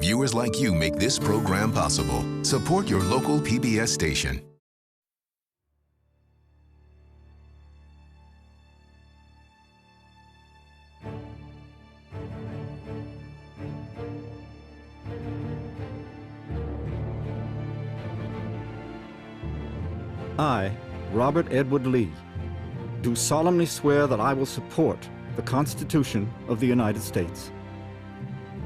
Viewers like you make this program possible. Support your local PBS station. I, Robert Edward Lee, do solemnly swear that I will support the Constitution of the United States.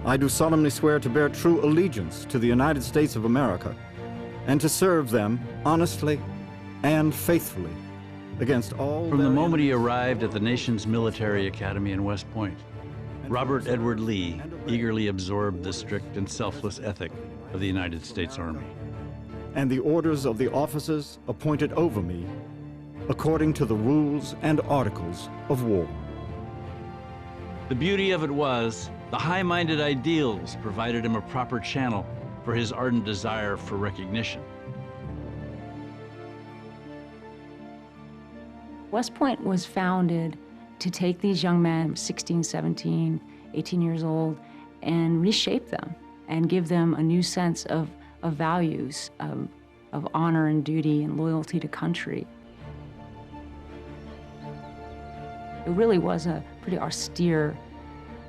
I do solemnly swear to bear true allegiance to the United States of America and to serve them honestly and faithfully against all. From the moment he arrived at the nation's military academy in West Point, Robert Edward Lee eagerly absorbed the strict and selfless ethic of the United States Army and the orders of the officers appointed over me according to the rules and articles of war. The beauty of it was, the high-minded ideals provided him a proper channel for his ardent desire for recognition. West Point was founded to take these young men, 16, 17, 18 years old, and reshape them and give them a new sense of values, of honor and duty and loyalty to country. It really was a pretty austere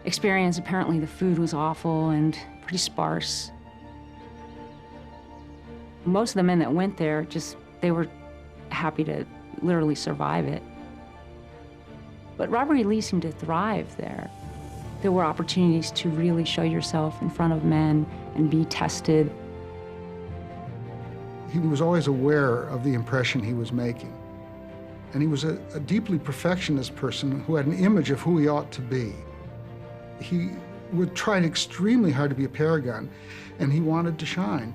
experience. Apparently the food was awful and pretty sparse. Most of the men that went there, they were happy to literally survive it. But Robert E. Lee seemed to thrive there. There were opportunities to really show yourself in front of men and be tested. He was always aware of the impression he was making. And he was a deeply perfectionist person who had an image of who he ought to be. He would try extremely hard to be a paragon, and he wanted to shine.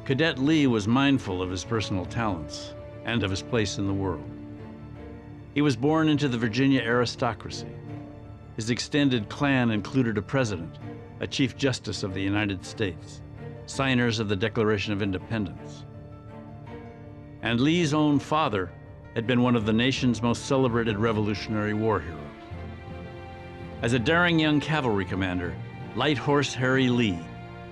Cadet Lee was mindful of his personal talents and of his place in the world. He was born into the Virginia aristocracy. His extended clan included a president, a chief justice of the United States, signers of the Declaration of Independence. And Lee's own father had been one of the nation's most celebrated Revolutionary War heroes. As a daring young cavalry commander, Light Horse Harry Lee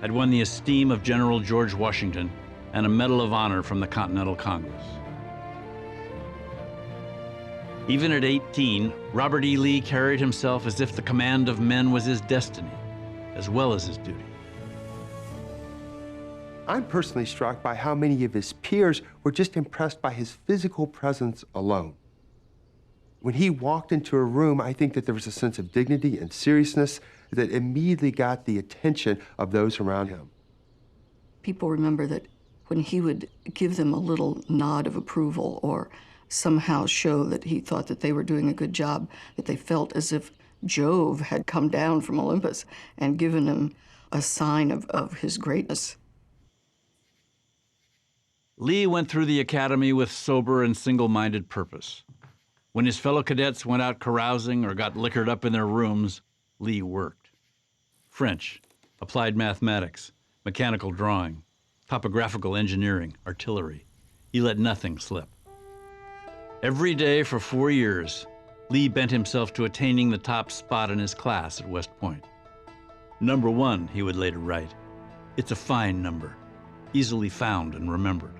had won the esteem of General George Washington and a Medal of Honor from the Continental Congress. Even at 18, Robert E. Lee carried himself as if the command of men was his destiny, as well as his duty. I'm personally struck by how many of his peers were just impressed by his physical presence alone. When he walked into a room, I think that there was a sense of dignity and seriousness that immediately got the attention of those around him. People remember that when he would give them a little nod of approval or somehow show that he thought that they were doing a good job, that they felt as if Jove had come down from Olympus and given him a sign of his greatness. Lee went through the academy with sober and single-minded purpose. When his fellow cadets went out carousing or got liquored up in their rooms, Lee worked. French, applied mathematics, mechanical drawing, topographical engineering, artillery. He let nothing slip. Every day for 4 years, Lee bent himself to attaining the top spot in his class at West Point. Number 1, he would later write. It's a fine number, easily found and remembered.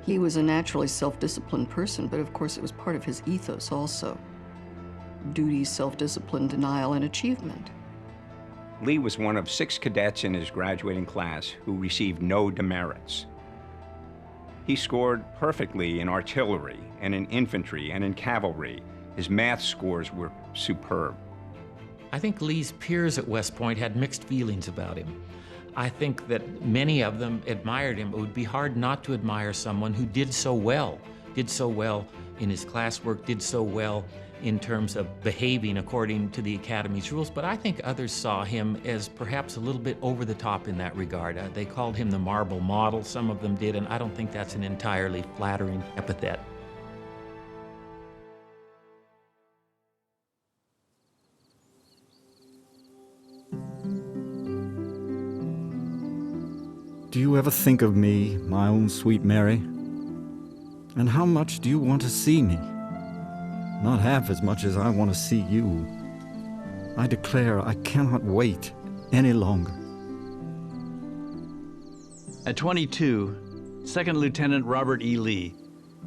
He was a naturally self-disciplined person, but of course it was part of his ethos also. Duty, self-discipline, denial, and achievement. Lee was one of 6 cadets in his graduating class who received no demerits. He scored perfectly in artillery and in infantry and in cavalry. His math scores were superb. I think Lee's peers at West Point had mixed feelings about him. I think that many of them admired him. It would be hard not to admire someone who did so well in his classwork, did so well in terms of behaving according to the Academy's rules, but I think others saw him as perhaps a little bit over the top in that regard. They called him the marble model, some of them did, and I don't think that's an entirely flattering epithet. Do you ever think of me, my own sweet Mary? And how much do you want to see me? Not half as much as I want to see you. I declare I cannot wait any longer. At 22, Second Lieutenant Robert E. Lee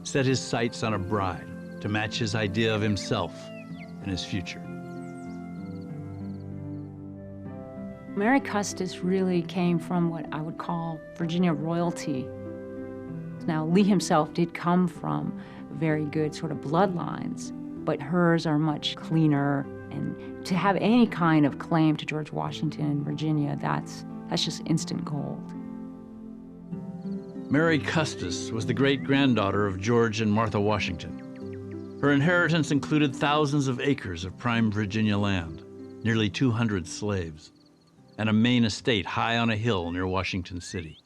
set his sights on a bride to match his idea of himself and his future. Mary Custis really came from what I would call Virginia royalty. Now, Lee himself did come from very good sort of bloodlines, but hers are much cleaner. And to have any kind of claim to George Washington in Virginia, that's just instant gold. Mary Custis was the great-granddaughter of George and Martha Washington. Her inheritance included thousands of acres of prime Virginia land, nearly 200 slaves, and a Maine estate high on a hill near Washington City,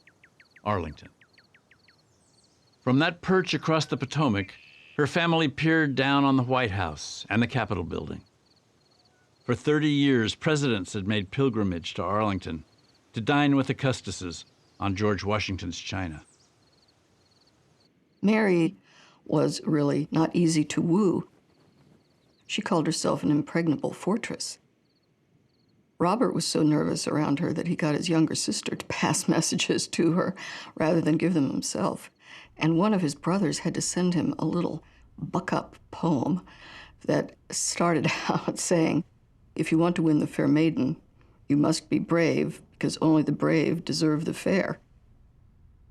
Arlington. From that perch across the Potomac, her family peered down on the White House and the Capitol building. For 30 years, presidents had made pilgrimage to Arlington to dine with the Custises on George Washington's china. Mary was really not easy to woo. She called herself an impregnable fortress. Robert was so nervous around her that he got his younger sister to pass messages to her rather than give them himself. And one of his brothers had to send him a little buck-up poem that started out saying, "If you want to win the fair maiden, you must be brave, because only the brave deserve the fair."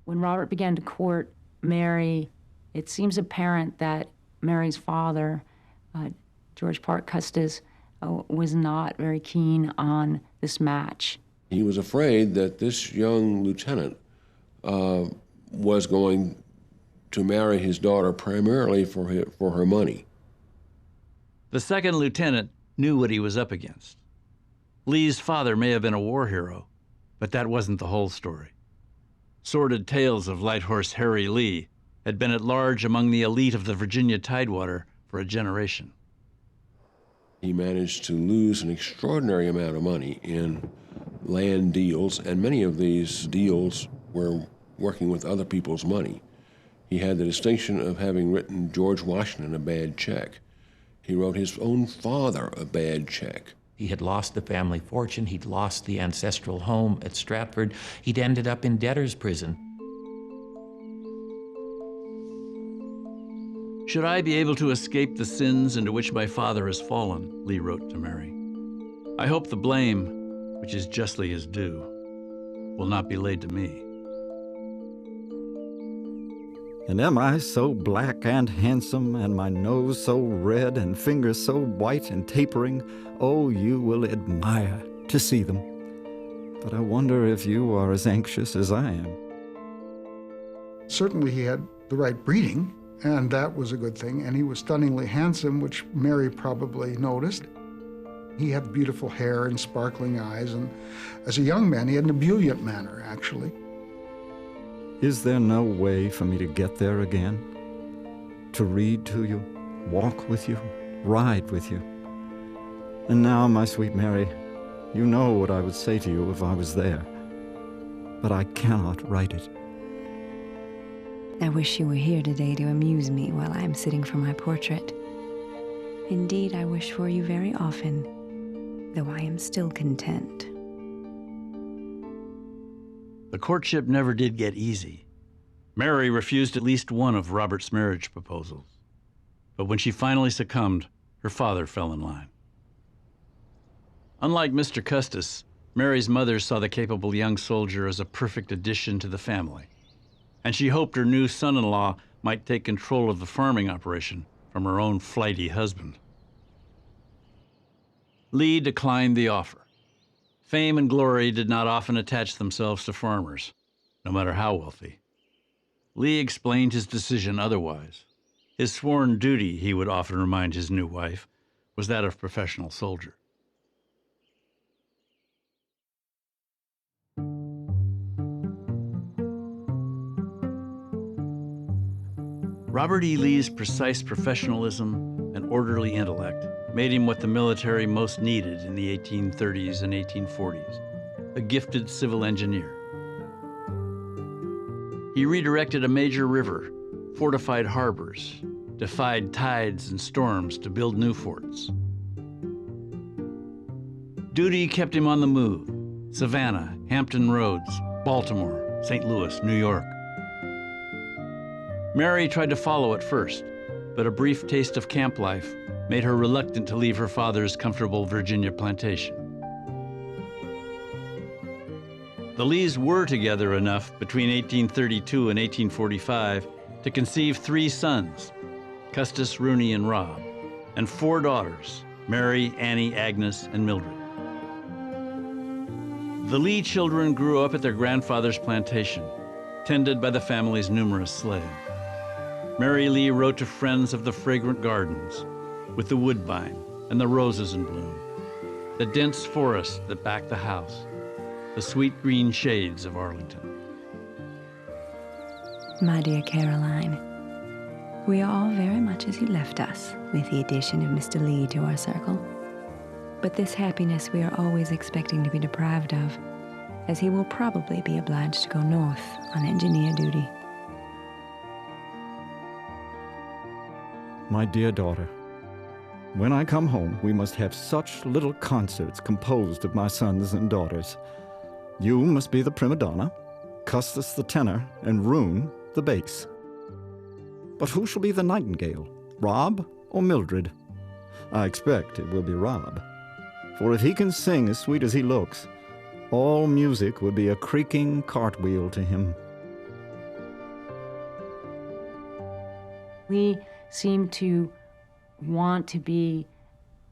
When Robert began to court Mary, it seems apparent that Mary's father, George Parke Custis, was not very keen on this match. He was afraid that this young lieutenant was going to marry his daughter primarily for her money. The second lieutenant knew what he was up against. Lee's father may have been a war hero, but that wasn't the whole story. Sordid tales of Light Horse Harry Lee had been at large among the elite of the Virginia Tidewater for a generation. He managed to lose an extraordinary amount of money in land deals, and many of these deals were working with other people's money. He had the distinction of having written George Washington a bad check. He wrote his own father a bad check. He had lost the family fortune. He'd lost the ancestral home at Stratford. He'd ended up in debtor's prison. Should I be able to escape the sins into which my father has fallen, Lee wrote to Mary, I hope the blame, which is justly his due, will not be laid to me. And am I so black and handsome, and my nose so red, and fingers so white and tapering? Oh, you will admire to see them. But I wonder if you are as anxious as I am. Certainly he had the right breeding, and that was a good thing, and he was stunningly handsome, which Mary probably noticed. He had beautiful hair and sparkling eyes, and as a young man, he had an ebullient manner, actually. Is there no way for me to get there again? To read to you, walk with you, ride with you? And now, my sweet Mary, you know what I would say to you if I was there, but I cannot write it. I wish you were here today to amuse me while I'm sitting for my portrait. Indeed, I wish for you very often, though I am still content. The courtship never did get easy. Mary refused at least one of Robert's marriage proposals. But when she finally succumbed, her father fell in line. Unlike Mr. Custis, Mary's mother saw the capable young soldier as a perfect addition to the family, and she hoped her new son-in-law might take control of the farming operation from her own flighty husband. Lee declined the offer. Fame and glory did not often attach themselves to farmers, no matter how wealthy. Lee explained his decision otherwise. His sworn duty, he would often remind his new wife, was that of professional soldier. Robert E. Lee's precise professionalism and orderly intellect made him what the military most needed in the 1830s and 1840s, a gifted civil engineer. He redirected a major river, fortified harbors, defied tides and storms to build new forts. Duty kept him on the move, Savannah, Hampton Roads, Baltimore, St. Louis, New York. Mary tried to follow at first, but a brief taste of camp life made her reluctant to leave her father's comfortable Virginia plantation. The Lees were together enough between 1832 and 1845 to conceive 3 sons, Custis, Rooney, and Rob, and 4 daughters, Mary, Annie, Agnes, and Mildred. The Lee children grew up at their grandfather's plantation, tended by the family's numerous slaves. Mary Lee wrote to friends of the fragrant gardens, with the woodbine and the roses in bloom, the dense forest that backed the house, the sweet green shades of Arlington. My dear Caroline, we are all very much as you left us, with the addition of Mr. Lee to our circle. But this happiness we are always expecting to be deprived of, as he will probably be obliged to go north on engineer duty. My dear daughter, when I come home, we must have such little concerts composed of my sons and daughters. You must be the prima donna, Custis the tenor, and Roon the bass. But who shall be the nightingale, Rob or Mildred? I expect it will be Rob, for if he can sing as sweet as he looks, all music would be a creaking cartwheel to him. Lee seemed to want to be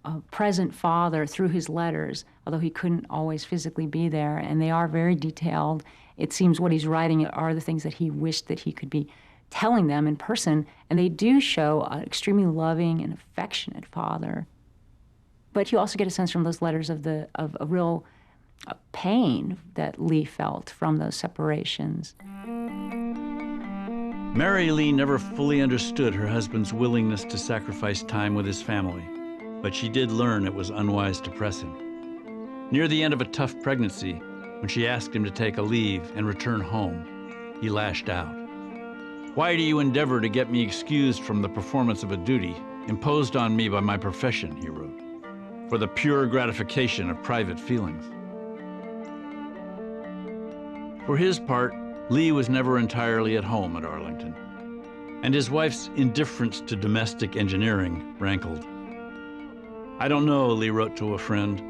a present father through his letters, although he couldn't always physically be there, and they are very detailed. It seems what he's writing are the things that he wished that he could be telling them in person, and they do show an extremely loving and affectionate father. But you also get a sense from those letters of a real pain that Lee felt from those separations. Mary Lee never fully understood her husband's willingness to sacrifice time with his family, but she did learn it was unwise to press him. Near the end of a tough pregnancy, when she asked him to take a leave and return home, he lashed out. "Why do you endeavor to get me excused from the performance of a duty imposed on me by my profession," he wrote, "for the pure gratification of private feelings?" For his part, Lee was never entirely at home at Arlington, and his wife's indifference to domestic engineering rankled. "I don't know," Lee wrote to a friend,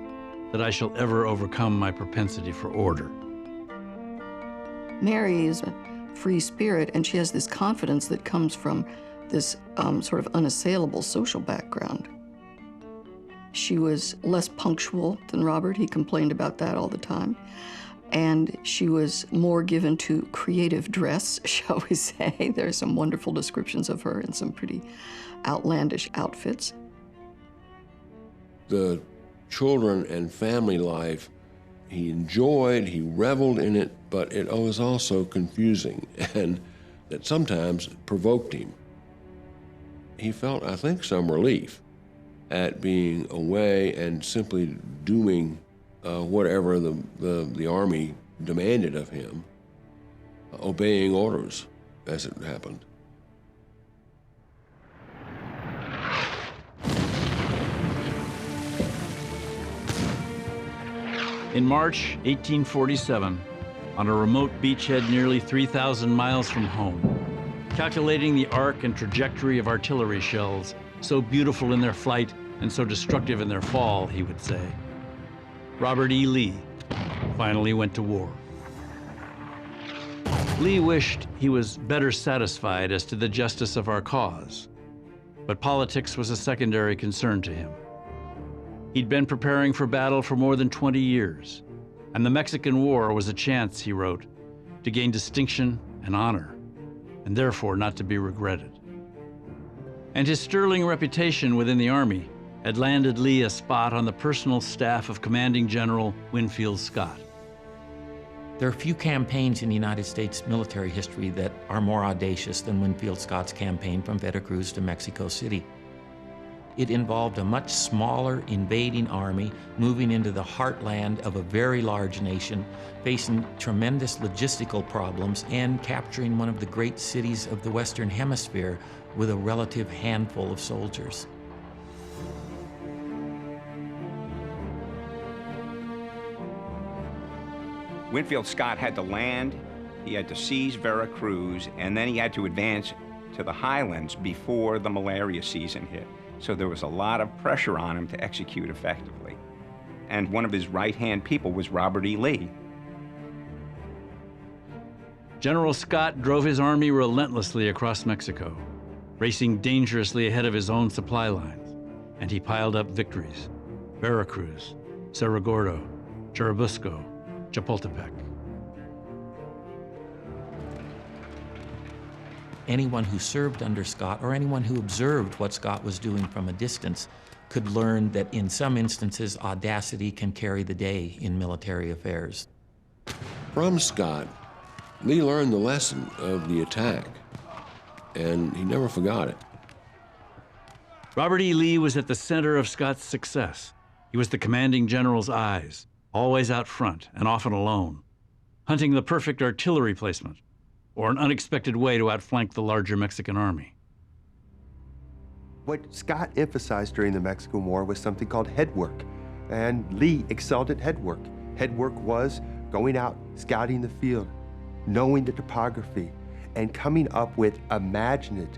"that I shall ever overcome my propensity for order." Mary is a free spirit, and she has this confidence that comes from this sort of unassailable social background. She was less punctual than Robert. He complained about that all the time. And she was more given to creative dress, shall we say. There are some wonderful descriptions of her in some pretty outlandish outfits. The children and family life, he enjoyed, he reveled in it, but it was also confusing, and that sometimes provoked him. He felt, I think, some relief at being away and simply doing whatever the Army demanded of him, obeying orders as it happened. In March 1847, on a remote beachhead nearly 3,000 miles from home, calculating the arc and trajectory of artillery shells, so beautiful in their flight and so destructive in their fall, he would say, Robert E. Lee finally went to war. Lee wished he was better satisfied as to the justice of our cause, but politics was a secondary concern to him. He'd been preparing for battle for more than 20 years, and the Mexican War was a chance, he wrote, to gain distinction and honor, and therefore not to be regretted. And his sterling reputation within the Army had landed Lee a spot on the personal staff of Commanding General Winfield Scott. There are few campaigns in the United States military history that are more audacious than Winfield Scott's campaign from Veracruz to Mexico City. It involved a much smaller invading army moving into the heartland of a very large nation, facing tremendous logistical problems and capturing one of the great cities of the Western Hemisphere with a relative handful of soldiers. Winfield Scott had to land, he had to seize Veracruz, and then he had to advance to the highlands before the malaria season hit. So there was a lot of pressure on him to execute effectively. And one of his right-hand people was Robert E. Lee. General Scott drove his army relentlessly across Mexico, racing dangerously ahead of his own supply lines, and he piled up victories: Veracruz, Cerro Gordo, Churubusco, Chapultepec. Anyone who served under Scott, or anyone who observed what Scott was doing from a distance, could learn that in some instances, audacity can carry the day in military affairs. From Scott, Lee learned the lesson of the attack, and he never forgot it. Robert E. Lee was at the center of Scott's success. He was the commanding general's eyes, always out front and often alone, hunting the perfect artillery placement or an unexpected way to outflank the larger Mexican army. What Scott emphasized during the Mexican War was something called head work, and Lee excelled at head work. Head work was going out, scouting the field, knowing the topography, and coming up with imaginative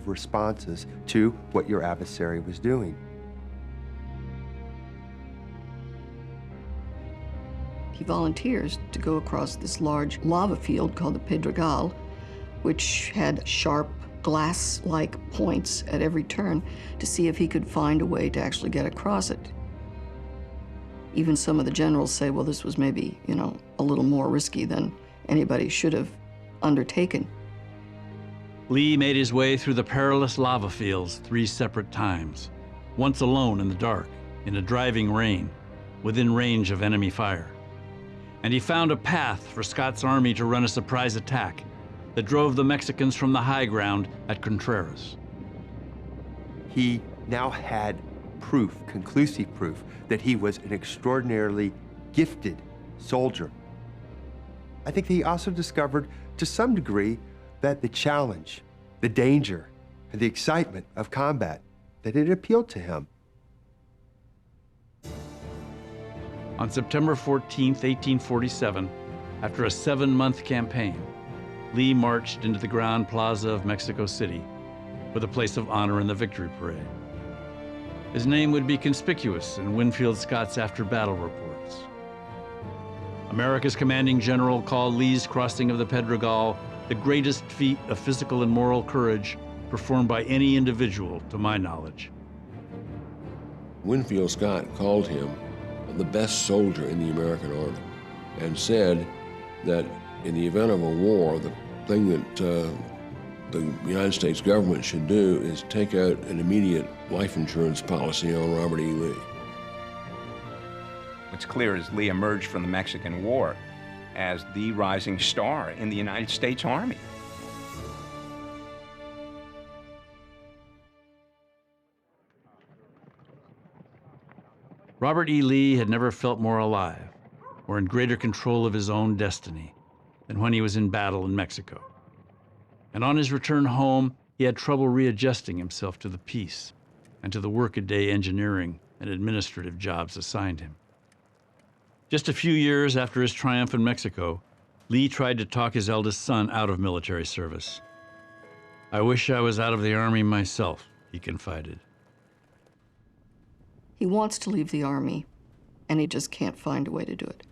responses to what your adversary was doing. He volunteers to go across this large lava field called the Pedregal, which had sharp glass-like points at every turn, to see if he could find a way to actually get across it. Even some of the generals say, well, this was maybe, a little more risky than anybody should have undertaken. Lee made his way through the perilous lava fields 3 separate times, once alone in the dark, in a driving rain, within range of enemy fire. And he found a path for Scott's army to run a surprise attack that drove the Mexicans from the high ground at Contreras. He now had proof, conclusive proof, that he was an extraordinarily gifted soldier. I think he also discovered, to some degree, that the challenge, the danger, and the excitement of combat, that it appealed to him. On September 14, 1847, after a 7-month campaign, Lee marched into the Grand Plaza of Mexico City with a place of honor in the victory parade. His name would be conspicuous in Winfield Scott's after-battle reports. America's commanding general called Lee's crossing of the Pedregal the greatest feat of physical and moral courage performed by any individual, to my knowledge. Winfield Scott called him the best soldier in the American Army and said that in the event of a war, the thing that the United States government should do is take out an immediate life insurance policy on Robert E. Lee. What's clear is Lee emerged from the Mexican War as the rising star in the United States Army. Robert E. Lee had never felt more alive or in greater control of his own destiny than when he was in battle in Mexico. And on his return home, he had trouble readjusting himself to the peace and to the workaday engineering and administrative jobs assigned him. Just a few years after his triumph in Mexico, Lee tried to talk his eldest son out of military service. "I wish I was out of the Army myself," he confided. He wants to leave the Army, and he just can't find a way to do it.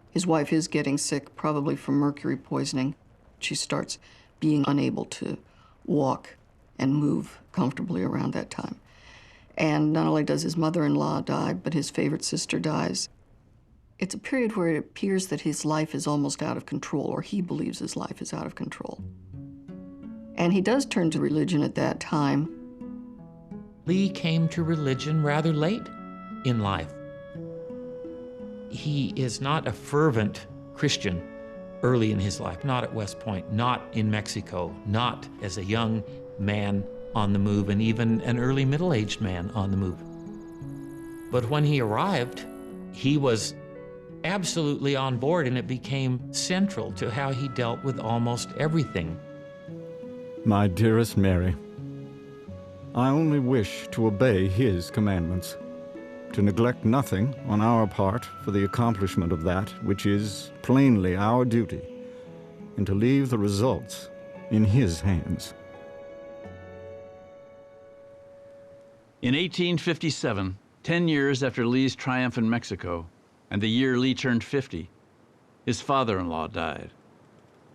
His wife is getting sick, probably from mercury poisoning. She starts being unable to walk and move comfortably around that time. And not only does his mother-in-law die, but his favorite sister dies. It's a period where it appears that his life is almost out of control, or he believes his life is out of control. And he does turn to religion at that time. Lee came to religion rather late in life. He is not a fervent Christian early in his life, not at West Point, not in Mexico, not as a young man on the move, and even an early middle-aged man on the move. But when he arrived, he was absolutely on board, and it became central to how he dealt with almost everything. My dearest Mary, I only wish to obey his commandments, to neglect nothing on our part for the accomplishment of that which is plainly our duty, and to leave the results in his hands. In 1857, 10 years after Lee's triumph in Mexico, and the year Lee turned 50, his father-in-law died,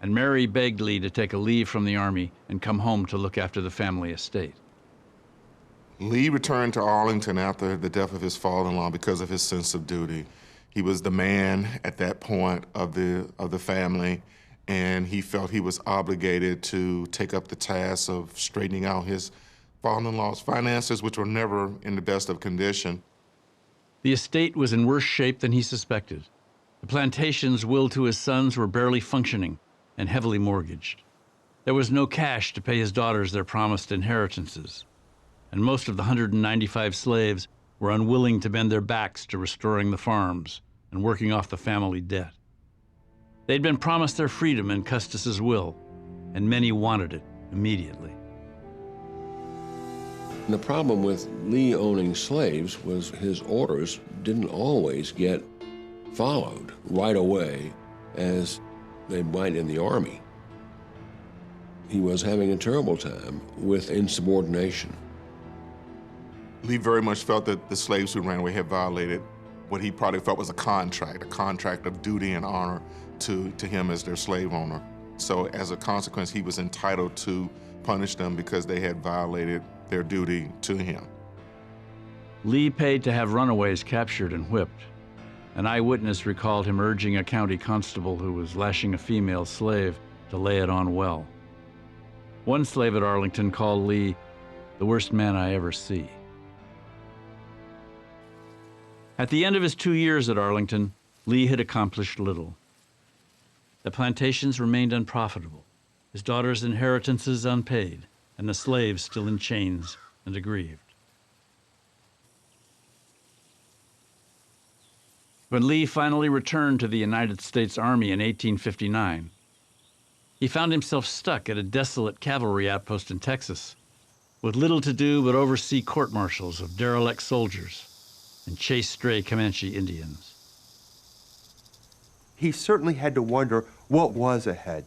and Mary begged Lee to take a leave from the Army and come home to look after the family estate. Lee returned to Arlington after the death of his father-in-law because of his sense of duty. He was the man at that point of the family, and he felt he was obligated to take up the task of straightening out his father-in-law's finances, which were never in the best of condition. The estate was in worse shape than he suspected. The plantations willed to his sons were barely functioning and heavily mortgaged. There was no cash to pay his daughters their promised inheritances, and most of the 195 slaves were unwilling to bend their backs to restoring the farms and working off the family debt. They'd been promised their freedom in Custis's will, and many wanted it immediately. The problem with Lee owning slaves was his orders didn't always get followed right away as they might in the Army. He was having a terrible time with insubordination. Lee very much felt that the slaves who ran away had violated what he probably felt was a contract of duty and honor to him as their slave owner. So as a consequence, he was entitled to punish them because they had violated their duty to him. Lee paid to have runaways captured and whipped. An eyewitness recalled him urging a county constable who was lashing a female slave to lay it on well. One slave at Arlington called Lee the worst man I ever see. At the end of his 2 years at Arlington, Lee had accomplished little. The plantations remained unprofitable, his daughters' inheritances unpaid, and the slaves still in chains and aggrieved. When Lee finally returned to the United States Army in 1859, he found himself stuck at a desolate cavalry outpost in Texas, with little to do but oversee court-martials of derelict soldiers and chase stray Comanche Indians. He certainly had to wonder what was ahead.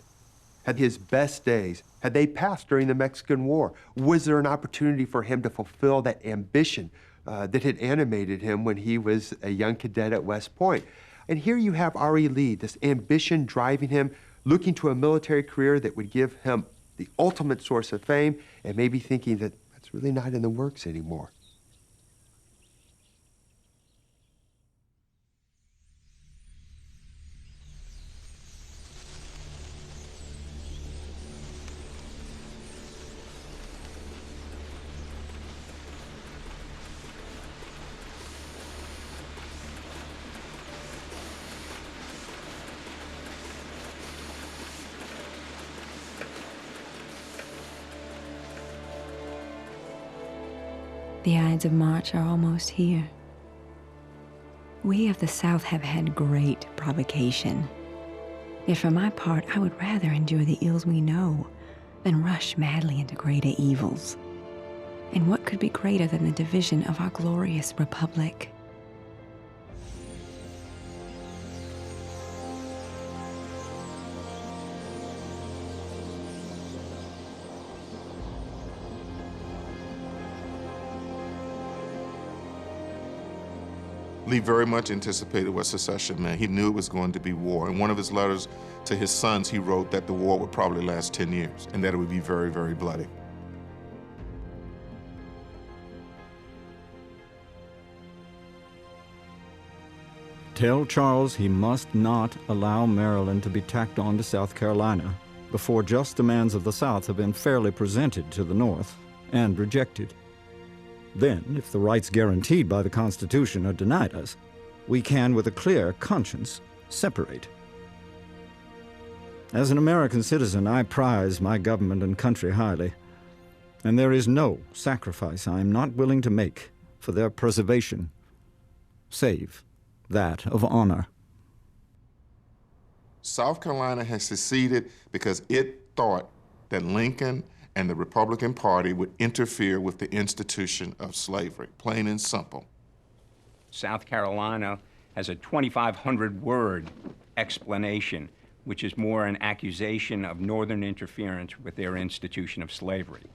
Had his best days, had they passed during the Mexican War? Was there an opportunity for him to fulfill that ambition that had animated him when he was a young cadet at West Point? And here you have R.E. Lee, this ambition driving him, looking to a military career that would give him the ultimate source of fame, and maybe thinking that that's really not in the works anymore. The Ides of March are almost here. We of the South have had great provocation. Yet for my part, I would rather endure the ills we know than rush madly into greater evils. And what could be greater than the division of our glorious republic? Lee very much anticipated what secession meant. He knew it was going to be war. In one of his letters to his sons, he wrote that the war would probably last 10 years and that it would be very, very bloody. Tell Charles he must not allow Maryland to be tacked on to South Carolina before just demands of the South have been fairly presented to the North and rejected. Then, if the rights guaranteed by the Constitution are denied us, we can, with a clear conscience, separate. As an American citizen, I prize my government and country highly, and there is no sacrifice I am not willing to make for their preservation, save that of honor. South Carolina has seceded because it thought that Lincoln and the Republican Party would interfere with the institution of slavery, plain and simple. South Carolina has a 2,500-word explanation, which is more an accusation of Northern interference with their institution of slavery.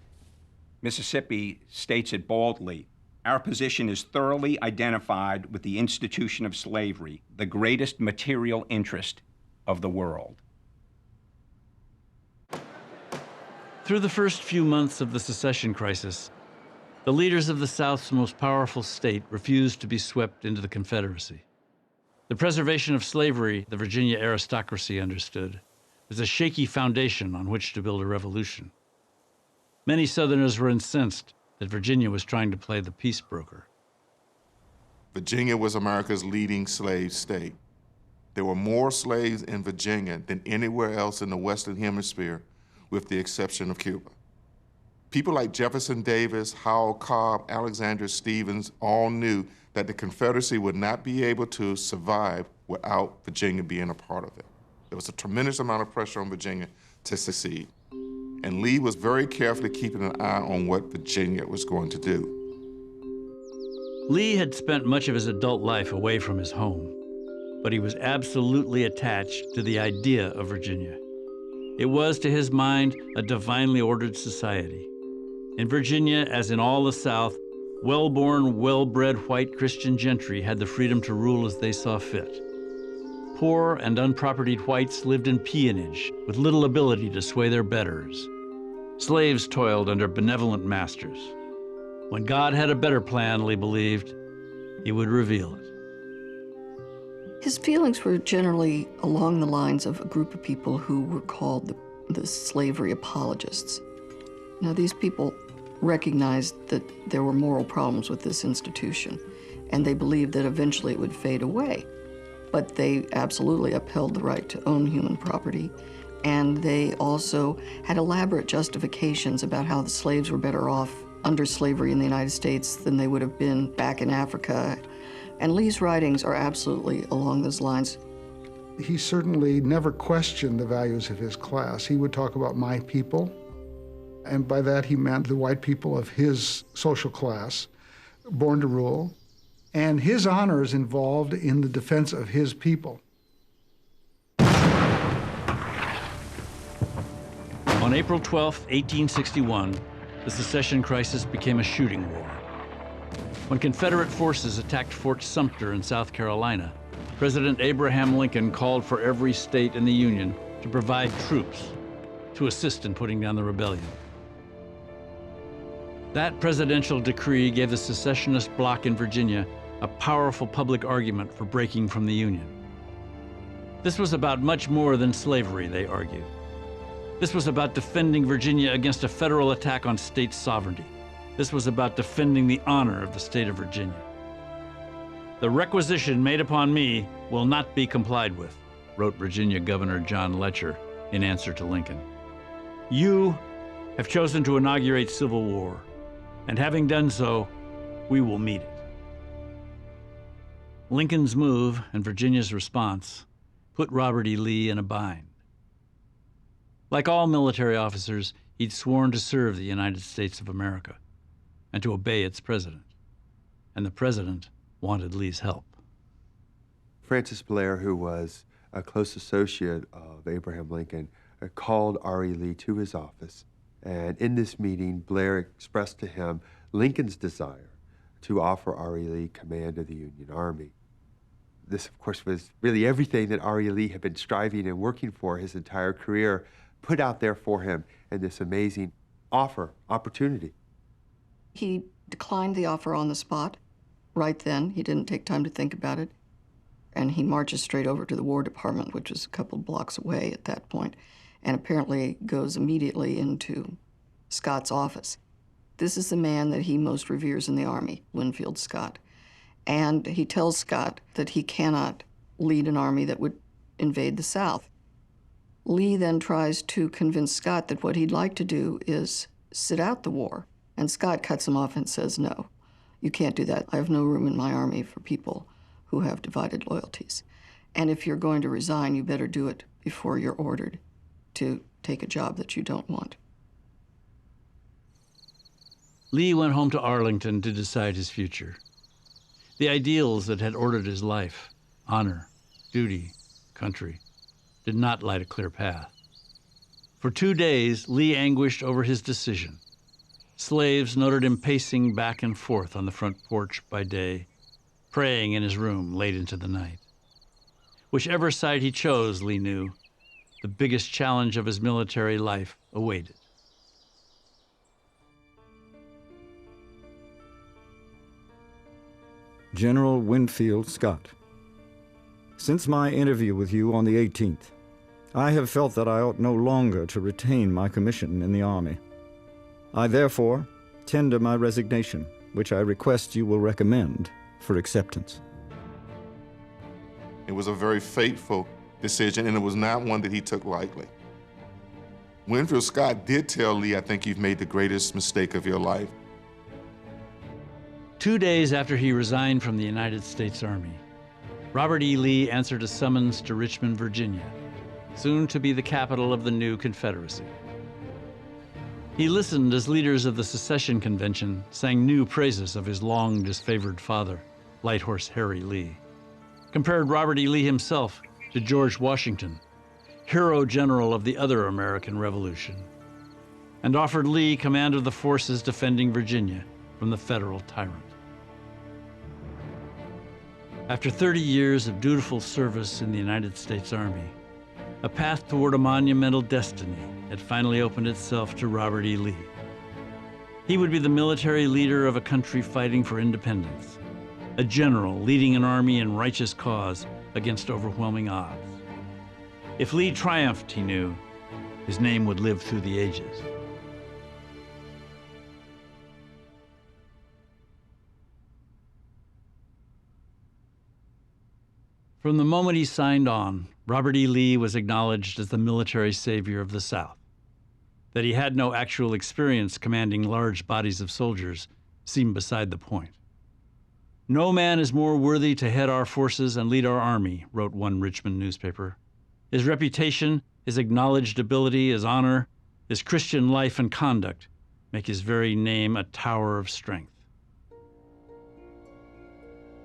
Mississippi states it boldly: our position is thoroughly identified with the institution of slavery, the greatest material interest of the world. Through the first few months of the secession crisis, the leaders of the South's most powerful state refused to be swept into the Confederacy. The preservation of slavery, the Virginia aristocracy understood, was a shaky foundation on which to build a revolution. Many Southerners were incensed that Virginia was trying to play the peace broker. Virginia was America's leading slave state. There were more slaves in Virginia than anywhere else in the Western Hemisphere, with the exception of Cuba. People like Jefferson Davis, Howell Cobb, Alexander Stephens all knew that the Confederacy would not be able to survive without Virginia being a part of it. There was a tremendous amount of pressure on Virginia to succeed. And Lee was very carefully keeping an eye on what Virginia was going to do. Lee had spent much of his adult life away from his home, but he was absolutely attached to the idea of Virginia. It was, to his mind, a divinely ordered society. In Virginia, as in all the South, well-born, well-bred white Christian gentry had the freedom to rule as they saw fit. Poor and unpropertied whites lived in peonage with little ability to sway their betters. Slaves toiled under benevolent masters. When God had a better plan, Lee believed, he would reveal it. His feelings were generally along the lines of a group of people who were called the slavery apologists. Now, these people recognized that there were moral problems with this institution, and they believed that eventually it would fade away. But they absolutely upheld the right to own human property, and they also had elaborate justifications about how the slaves were better off under slavery in the United States than they would have been back in Africa. And Lee's writings are absolutely along those lines. He certainly never questioned the values of his class. He would talk about my people, and by that he meant the white people of his social class, born to rule, and his honors involved in the defense of his people. On April 12, 1861, the secession crisis became a shooting war. When Confederate forces attacked Fort Sumter in South Carolina, President Abraham Lincoln called for every state in the Union to provide troops to assist in putting down the rebellion. That presidential decree gave the secessionist bloc in Virginia a powerful public argument for breaking from the Union. This was about much more than slavery, they argued. This was about defending Virginia against a federal attack on state sovereignty. This was about defending the honor of the state of Virginia. The requisition made upon me will not be complied with, wrote Virginia Governor John Letcher in answer to Lincoln. You have chosen to inaugurate civil war, and having done so, we will meet it. Lincoln's move and Virginia's response put Robert E. Lee in a bind. Like all military officers, he'd sworn to serve the United States of America and to obey its president. And the president wanted Lee's help. Francis Blair, who was a close associate of Abraham Lincoln, called R.E. Lee to his office. And in this meeting, Blair expressed to him Lincoln's desire to offer R.E. Lee command of the Union Army. This, of course, was really everything that R.E. Lee had been striving and working for his entire career, put out there for him in this amazing opportunity. He declined the offer on the spot. Right then, he didn't take time to think about it. And he marches straight over to the War Department, which was a couple blocks away at that point, and apparently goes immediately into Scott's office. This is the man that he most reveres in the Army, Winfield Scott. And he tells Scott that he cannot lead an army that would invade the South. Lee then tries to convince Scott that what he'd like to do is sit out the war. And Scott cuts him off and says, no, you can't do that. I have no room in my army for people who have divided loyalties. And if you're going to resign, you better do it before you're ordered to take a job that you don't want. Lee went home to Arlington to decide his future. The ideals that had ordered his life, honor, duty, country, did not light a clear path. For 2 days, Lee anguished over his decision. Slaves noted him pacing back and forth on the front porch by day, praying in his room late into the night. Whichever side he chose, Lee knew, the biggest challenge of his military life awaited. General Winfield Scott, since my interview with you on the 18th, I have felt that I ought no longer to retain my commission in the Army. I therefore tender my resignation, which I request you will recommend for acceptance. It was a very fateful decision, and it was not one that he took lightly. Winfield Scott did tell Lee, "I think you've made the greatest mistake of your life." 2 days after he resigned from the United States Army, Robert E. Lee answered a summons to Richmond, Virginia, soon to be the capital of the new Confederacy. He listened as leaders of the Secession Convention sang new praises of his long disfavored father, Light Horse Harry Lee, compared Robert E. Lee himself to George Washington, hero general of the other American Revolution, and offered Lee command of the forces defending Virginia from the federal tyrant. After 30 years of dutiful service in the United States Army, a path toward a monumental destiny had finally opened itself to Robert E. Lee. He would be the military leader of a country fighting for independence, a general leading an army in righteous cause against overwhelming odds. If Lee triumphed, he knew, his name would live through the ages. From the moment he signed on, Robert E. Lee was acknowledged as the military savior of the South. That he had no actual experience commanding large bodies of soldiers seemed beside the point. "No man is more worthy to head our forces and lead our army," wrote one Richmond newspaper. "His reputation, his acknowledged ability, his honor, his Christian life and conduct make his very name a tower of strength."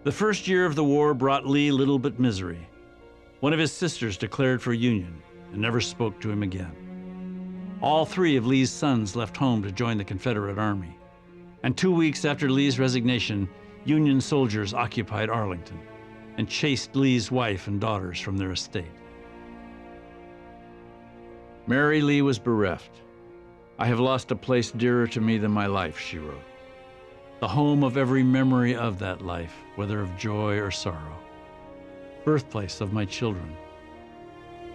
The first year of the war brought Lee little but misery. One of his sisters declared for Union and never spoke to him again. All 3 of Lee's sons left home to join the Confederate Army. And 2 weeks after Lee's resignation, Union soldiers occupied Arlington and chased Lee's wife and daughters from their estate. Mary Lee was bereft. "I have lost a place dearer to me than my life," she wrote. "The home of every memory of that life, whether of joy or sorrow. Birthplace of my children,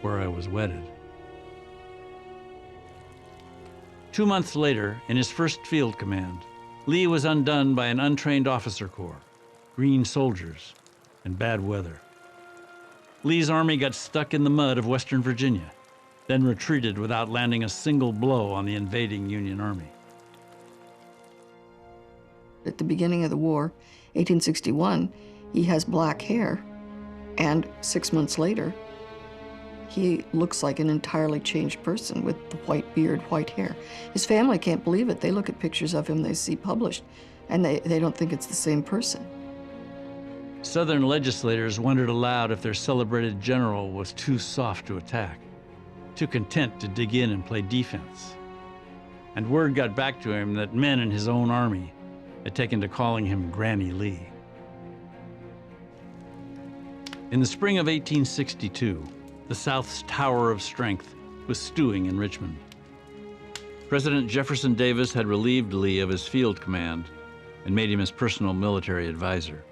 where I was wedded." 2 months later, in his first field command, Lee was undone by an untrained officer corps, green soldiers, and bad weather. Lee's army got stuck in the mud of Western Virginia, then retreated without landing a single blow on the invading Union Army. At the beginning of the war, 1861, he has black hair, and 6 months later, he looks like an entirely changed person with the white beard, white hair. His family can't believe it. They look at pictures of him they see published, and they don't think it's the same person. Southern legislators wondered aloud if their celebrated general was too soft to attack, too content to dig in and play defense. And word got back to him that men in his own army had taken to calling him Granny Lee. In the spring of 1862, the South's tower of strength was stewing in Richmond. President Jefferson Davis had relieved Lee of his field command and made him his personal military advisor.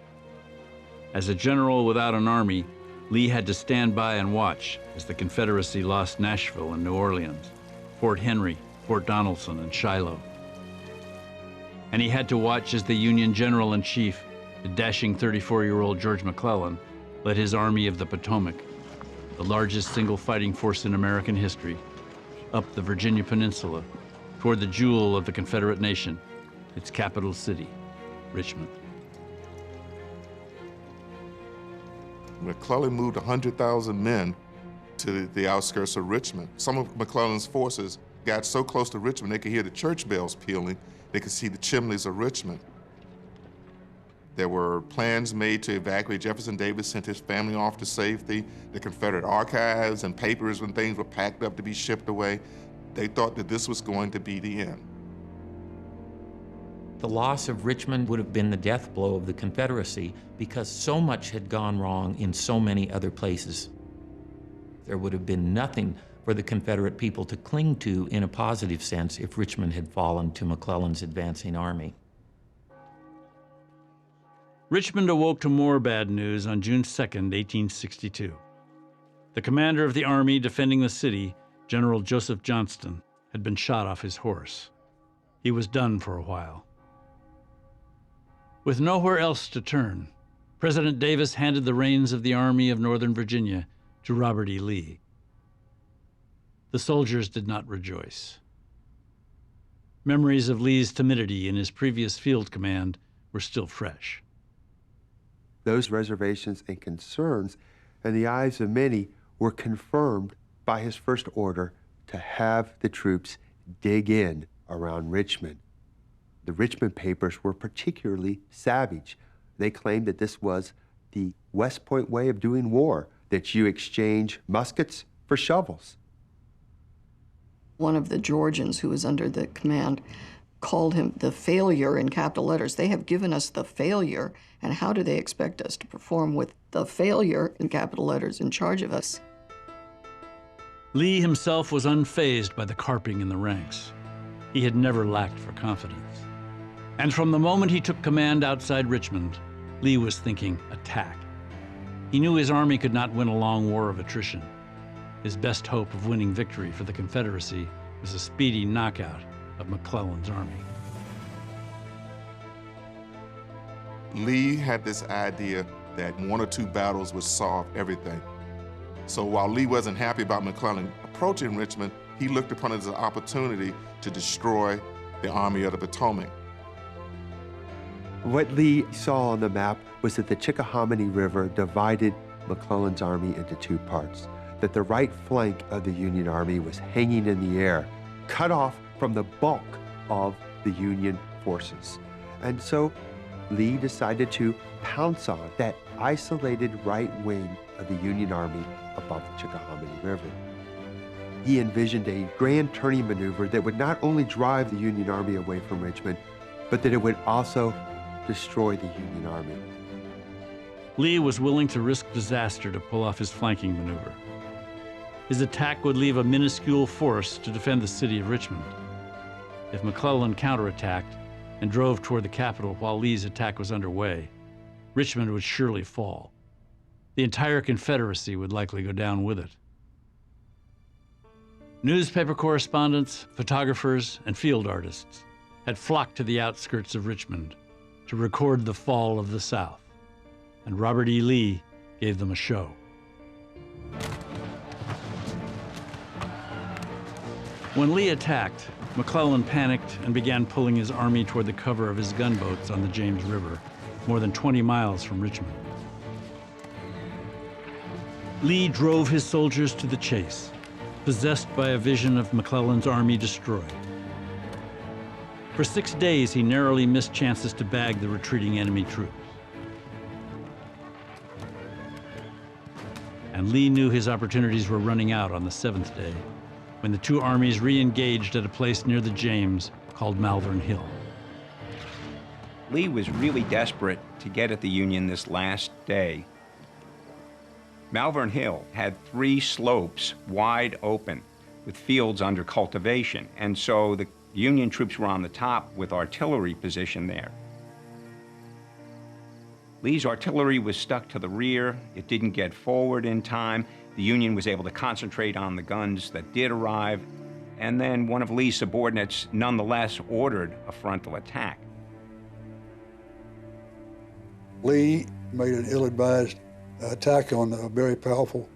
As a general without an army, Lee had to stand by and watch as the Confederacy lost Nashville and New Orleans, Fort Henry, Fort Donelson, and Shiloh. And he had to watch as the Union General-in-Chief, the dashing 34-year-old George McClellan, led his Army of the Potomac, the largest single fighting force in American history, up the Virginia Peninsula toward the jewel of the Confederate nation, its capital city, Richmond. McClellan moved 100,000 men to the outskirts of Richmond. Some of McClellan's forces got so close to Richmond they could hear the church bells pealing. They could see the chimneys of Richmond. There were plans made to evacuate. Jefferson Davis sent his family off to safety. The Confederate archives and papers and things were packed up to be shipped away. They thought that this was going to be the end. The loss of Richmond would have been the death blow of the Confederacy because so much had gone wrong in so many other places. There would have been nothing for the Confederate people to cling to in a positive sense if Richmond had fallen to McClellan's advancing army. Richmond awoke to more bad news on June 2, 1862. The commander of the army defending the city, General Joseph Johnston, had been shot off his horse. He was done for a while. With nowhere else to turn, President Davis handed the reins of the Army of Northern Virginia to Robert E. Lee. The soldiers did not rejoice. Memories of Lee's timidity in his previous field command were still fresh. Those reservations and concerns in the eyes of many were confirmed by his first order to have the troops dig in around Richmond. The Richmond papers were particularly savage. They claimed that this was the West Point way of doing war, that you exchange muskets for shovels. One of the Georgians who was under the command called him the failure in capital letters. They have given us the failure, and how do they expect us to perform with the failure in capital letters in charge of us? Lee himself was unfazed by the carping in the ranks. He had never lacked for confidence. And from the moment he took command outside Richmond, Lee was thinking attack. He knew his army could not win a long war of attrition. His best hope of winning victory for the Confederacy was a speedy knockout of McClellan's army. Lee had this idea that 1 or 2 battles would solve everything. So while Lee wasn't happy about McClellan approaching Richmond, he looked upon it as an opportunity to destroy the Army of the Potomac. What Lee saw on the map was that the Chickahominy River divided McClellan's army into 2 parts, that the right flank of the Union Army was hanging in the air, cut off from the bulk of the Union forces. And so Lee decided to pounce on that isolated right wing of the Union Army above the Chickahominy River. He envisioned a grand turning maneuver that would not only drive the Union Army away from Richmond, but that it would also destroy the Union Army. Lee was willing to risk disaster to pull off his flanking maneuver. His attack would leave a minuscule force to defend the city of Richmond. If McClellan counterattacked and drove toward the capital while Lee's attack was underway, Richmond would surely fall. The entire Confederacy would likely go down with it. Newspaper correspondents, photographers, and field artists had flocked to the outskirts of Richmond to record the fall of the South, and Robert E. Lee gave them a show. When Lee attacked, McClellan panicked and began pulling his army toward the cover of his gunboats on the James River, more than 20 miles from Richmond. Lee drove his soldiers to the chase, possessed by a vision of McClellan's army destroyed. For 6 days, he narrowly missed chances to bag the retreating enemy troops. And Lee knew his opportunities were running out on the 7th day, when the 2 armies re-engaged at a place near the James called Malvern Hill. Lee was really desperate to get at the Union this last day. Malvern Hill had 3 slopes wide open with fields under cultivation, and so the Union troops were on the top with artillery positioned there. Lee's artillery was stuck to the rear. It didn't get forward in time. The Union was able to concentrate on the guns that did arrive, and then one of Lee's subordinates nonetheless ordered a frontal attack. Lee made an ill-advised attack on a very powerful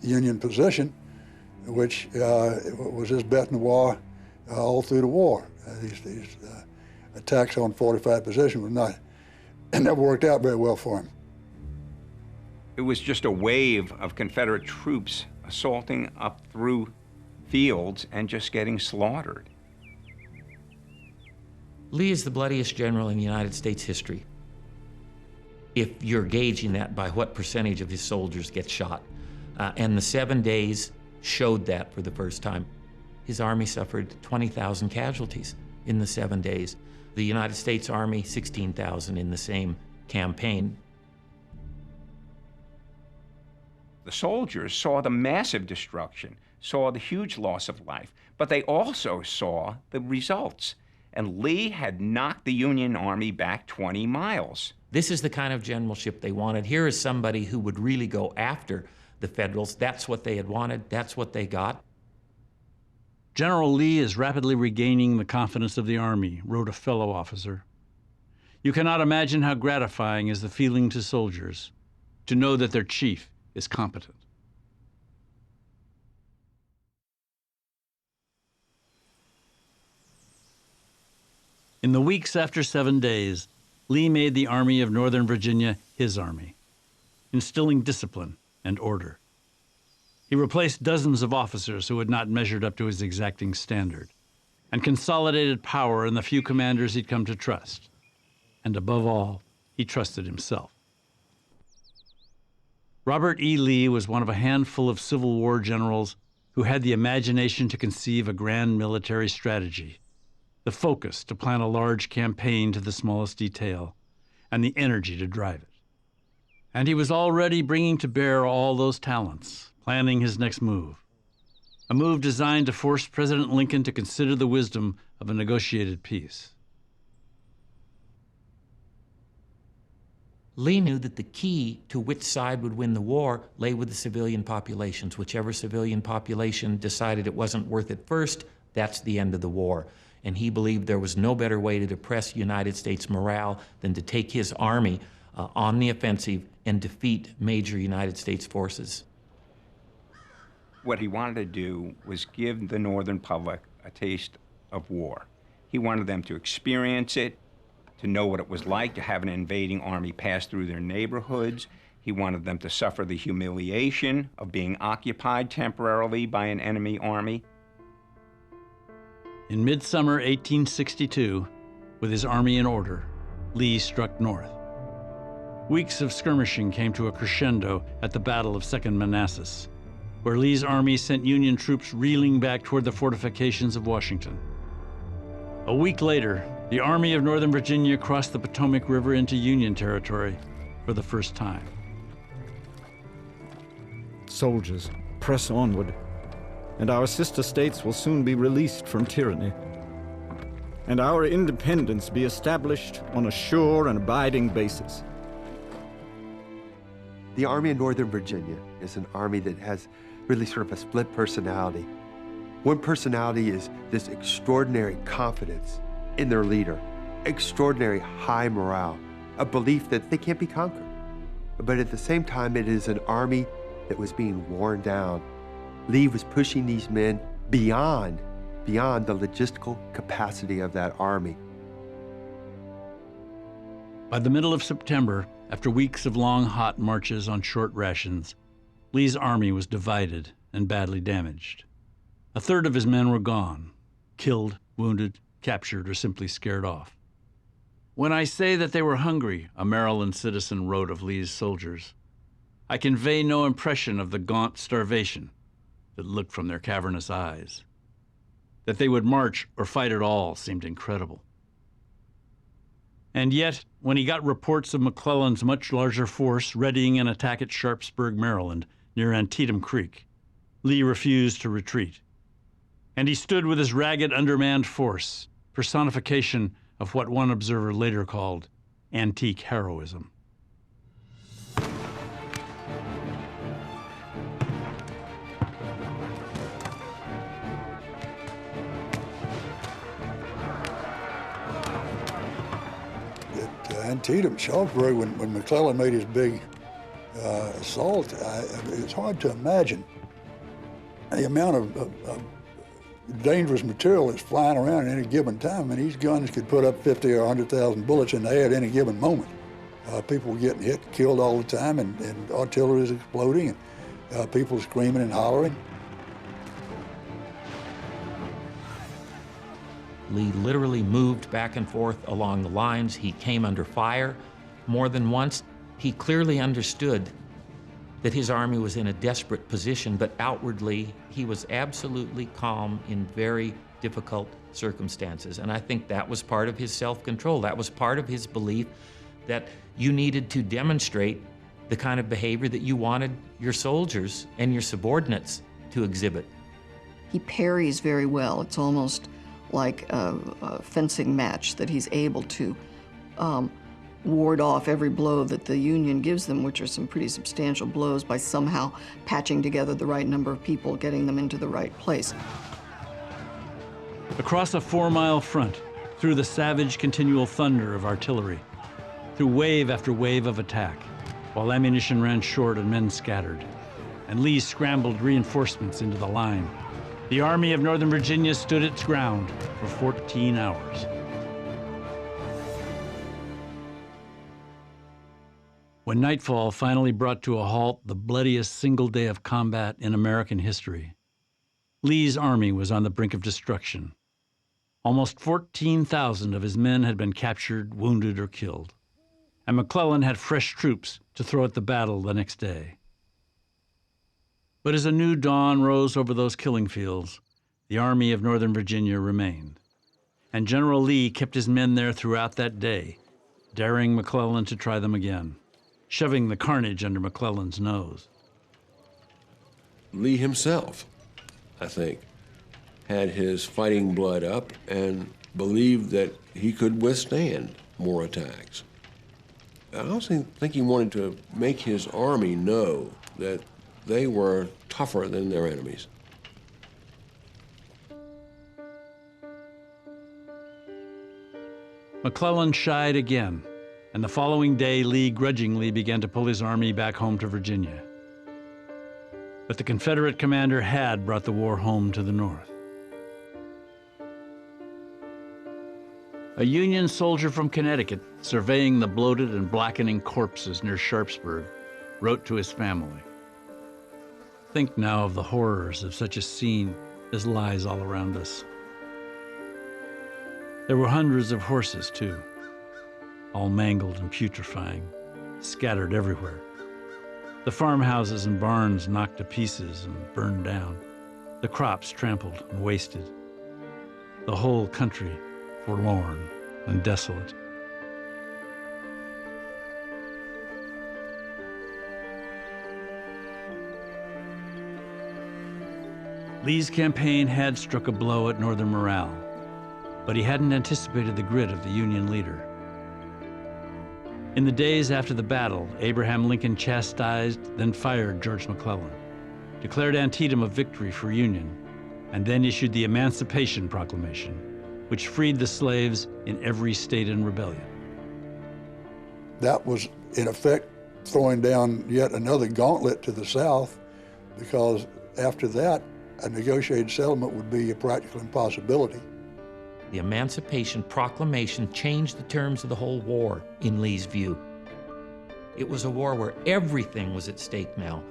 Union position, which was his bête noire all through the war. These attacks on fortified position never worked out very well for him. It was just a wave of Confederate troops assaulting up through fields and just getting slaughtered. Lee is the bloodiest general in United States history. if you're gauging that by what percentage of his soldiers get shot. And the 7 days showed that for the first time. His army suffered 20,000 casualties in the 7 days. The United States Army, 16,000 in the same campaign. The soldiers saw the massive destruction, saw the huge loss of life, but they also saw the results. And Lee had knocked the Union Army back 20 miles. This is the kind of generalship they wanted. Here is somebody who would really go after the Federals. That's what they had wanted. That's what they got. General Lee is rapidly regaining the confidence of the Army, wrote a fellow officer. You cannot imagine how gratifying is the feeling to soldiers to know that their chief is competent. In the weeks after 7 days, Lee made the Army of Northern Virginia his army, instilling discipline and order. He replaced dozens of officers who had not measured up to his exacting standard, and consolidated power in the few commanders he'd come to trust. And above all, he trusted himself. Robert E. Lee was one of a handful of Civil War generals who had the imagination to conceive a grand military strategy, the focus to plan a large campaign to the smallest detail, and the energy to drive it. And he was already bringing to bear all those talents, planning his next move, a move designed to force President Lincoln to consider the wisdom of a negotiated peace. Lee knew that the key to which side would win the war lay with the civilian populations. Whichever civilian population decided it wasn't worth it first, that's the end of the war. And he believed there was no better way to depress United States morale than to take his army on the offensive and defeat major United States forces. What he wanted to do was give the Northern public a taste of war. He wanted them to experience it, to know what it was like to have an invading army pass through their neighborhoods. He wanted them to suffer the humiliation of being occupied temporarily by an enemy army. In midsummer 1862, with his army in order, Lee struck north. Weeks of skirmishing came to a crescendo at the Battle of Second Manassas, where Lee's army sent Union troops reeling back toward the fortifications of Washington. A week later, the Army of Northern Virginia crossed the Potomac River into Union territory for the first time. Soldiers, press onward, and our sister states will soon be released from tyranny, and our independence be established on a sure and abiding basis. The Army of Northern Virginia is an army that has really sort of a split personality. One personality is this extraordinary confidence in their leader, extraordinary high morale, a belief that they can't be conquered. But at the same time, it is an army that was being worn down. Lee was pushing these men beyond the logistical capacity of that army. By the middle of September, after weeks of long, hot marches on short rations, Lee's army was divided and badly damaged. A third of his men were gone, killed, wounded, captured, or simply scared off. When I say that they were hungry, a Maryland citizen wrote of Lee's soldiers, I convey no impression of the gaunt starvation that looked from their cavernous eyes. That they would march or fight at all seemed incredible. And yet, when he got reports of McClellan's much larger force readying an attack at Sharpsburg, Maryland, near Antietam Creek, Lee refused to retreat. And he stood with his ragged, undermanned force, personification of what one observer later called antique heroism. Antietam, Sharpsburg, when McClellan made his big assault, it's hard to imagine the amount of dangerous material that's flying around at any given time. And these guns could put up 50 or 100,000 bullets in the air at any given moment. People were getting hit, killed all the time, and artillery is exploding, and people screaming and hollering. Lee literally moved back and forth along the lines. He came under fire more than once. He clearly understood that his army was in a desperate position, but outwardly he was absolutely calm in very difficult circumstances. And I think that was part of his self-control. That was part of his belief that you needed to demonstrate the kind of behavior that you wanted your soldiers and your subordinates to exhibit. He parries very well. It's almost like a fencing match that he's able to ward off every blow that the Union gives them, which are some pretty substantial blows, by somehow patching together the right number of people, getting them into the right place. Across a 4-mile front, through the savage continual thunder of artillery, through wave after wave of attack, while ammunition ran short and men scattered, and Lee scrambled reinforcements into the line, the Army of Northern Virginia stood its ground for 14 hours. When nightfall finally brought to a halt the bloodiest single day of combat in American history, Lee's army was on the brink of destruction. Almost 14,000 of his men had been captured, wounded, or killed, and McClellan had fresh troops to throw at the battle the next day. But as a new dawn rose over those killing fields, the Army of Northern Virginia remained, and General Lee kept his men there throughout that day, daring McClellan to try them again, shoving the carnage under McClellan's nose. Lee himself, I think, had his fighting blood up and believed that he could withstand more attacks. I also think he wanted to make his army know that they were tougher than their enemies. McClellan shied again, and the following day Lee grudgingly began to pull his army back home to Virginia. But the Confederate commander had brought the war home to the North. A Union soldier from Connecticut, surveying the bloated and blackening corpses near Sharpsburg, wrote to his family, "Think now of the horrors of such a scene as lies all around us." There were hundreds of horses, too, all mangled and putrefying, scattered everywhere. The farmhouses and barns knocked to pieces and burned down. The crops trampled and wasted. The whole country forlorn and desolate. Lee's campaign had struck a blow at Northern morale, but he hadn't anticipated the grit of the Union leader. In the days after the battle, Abraham Lincoln chastised, then fired George McClellan, declared Antietam a victory for Union, and then issued the Emancipation Proclamation, which freed the slaves in every state in rebellion. That was, in effect, throwing down yet another gauntlet to the South, because after that, a negotiated settlement would be a practical impossibility. The Emancipation Proclamation changed the terms of the whole war, in Lee's view. It was a war where everything was at stake now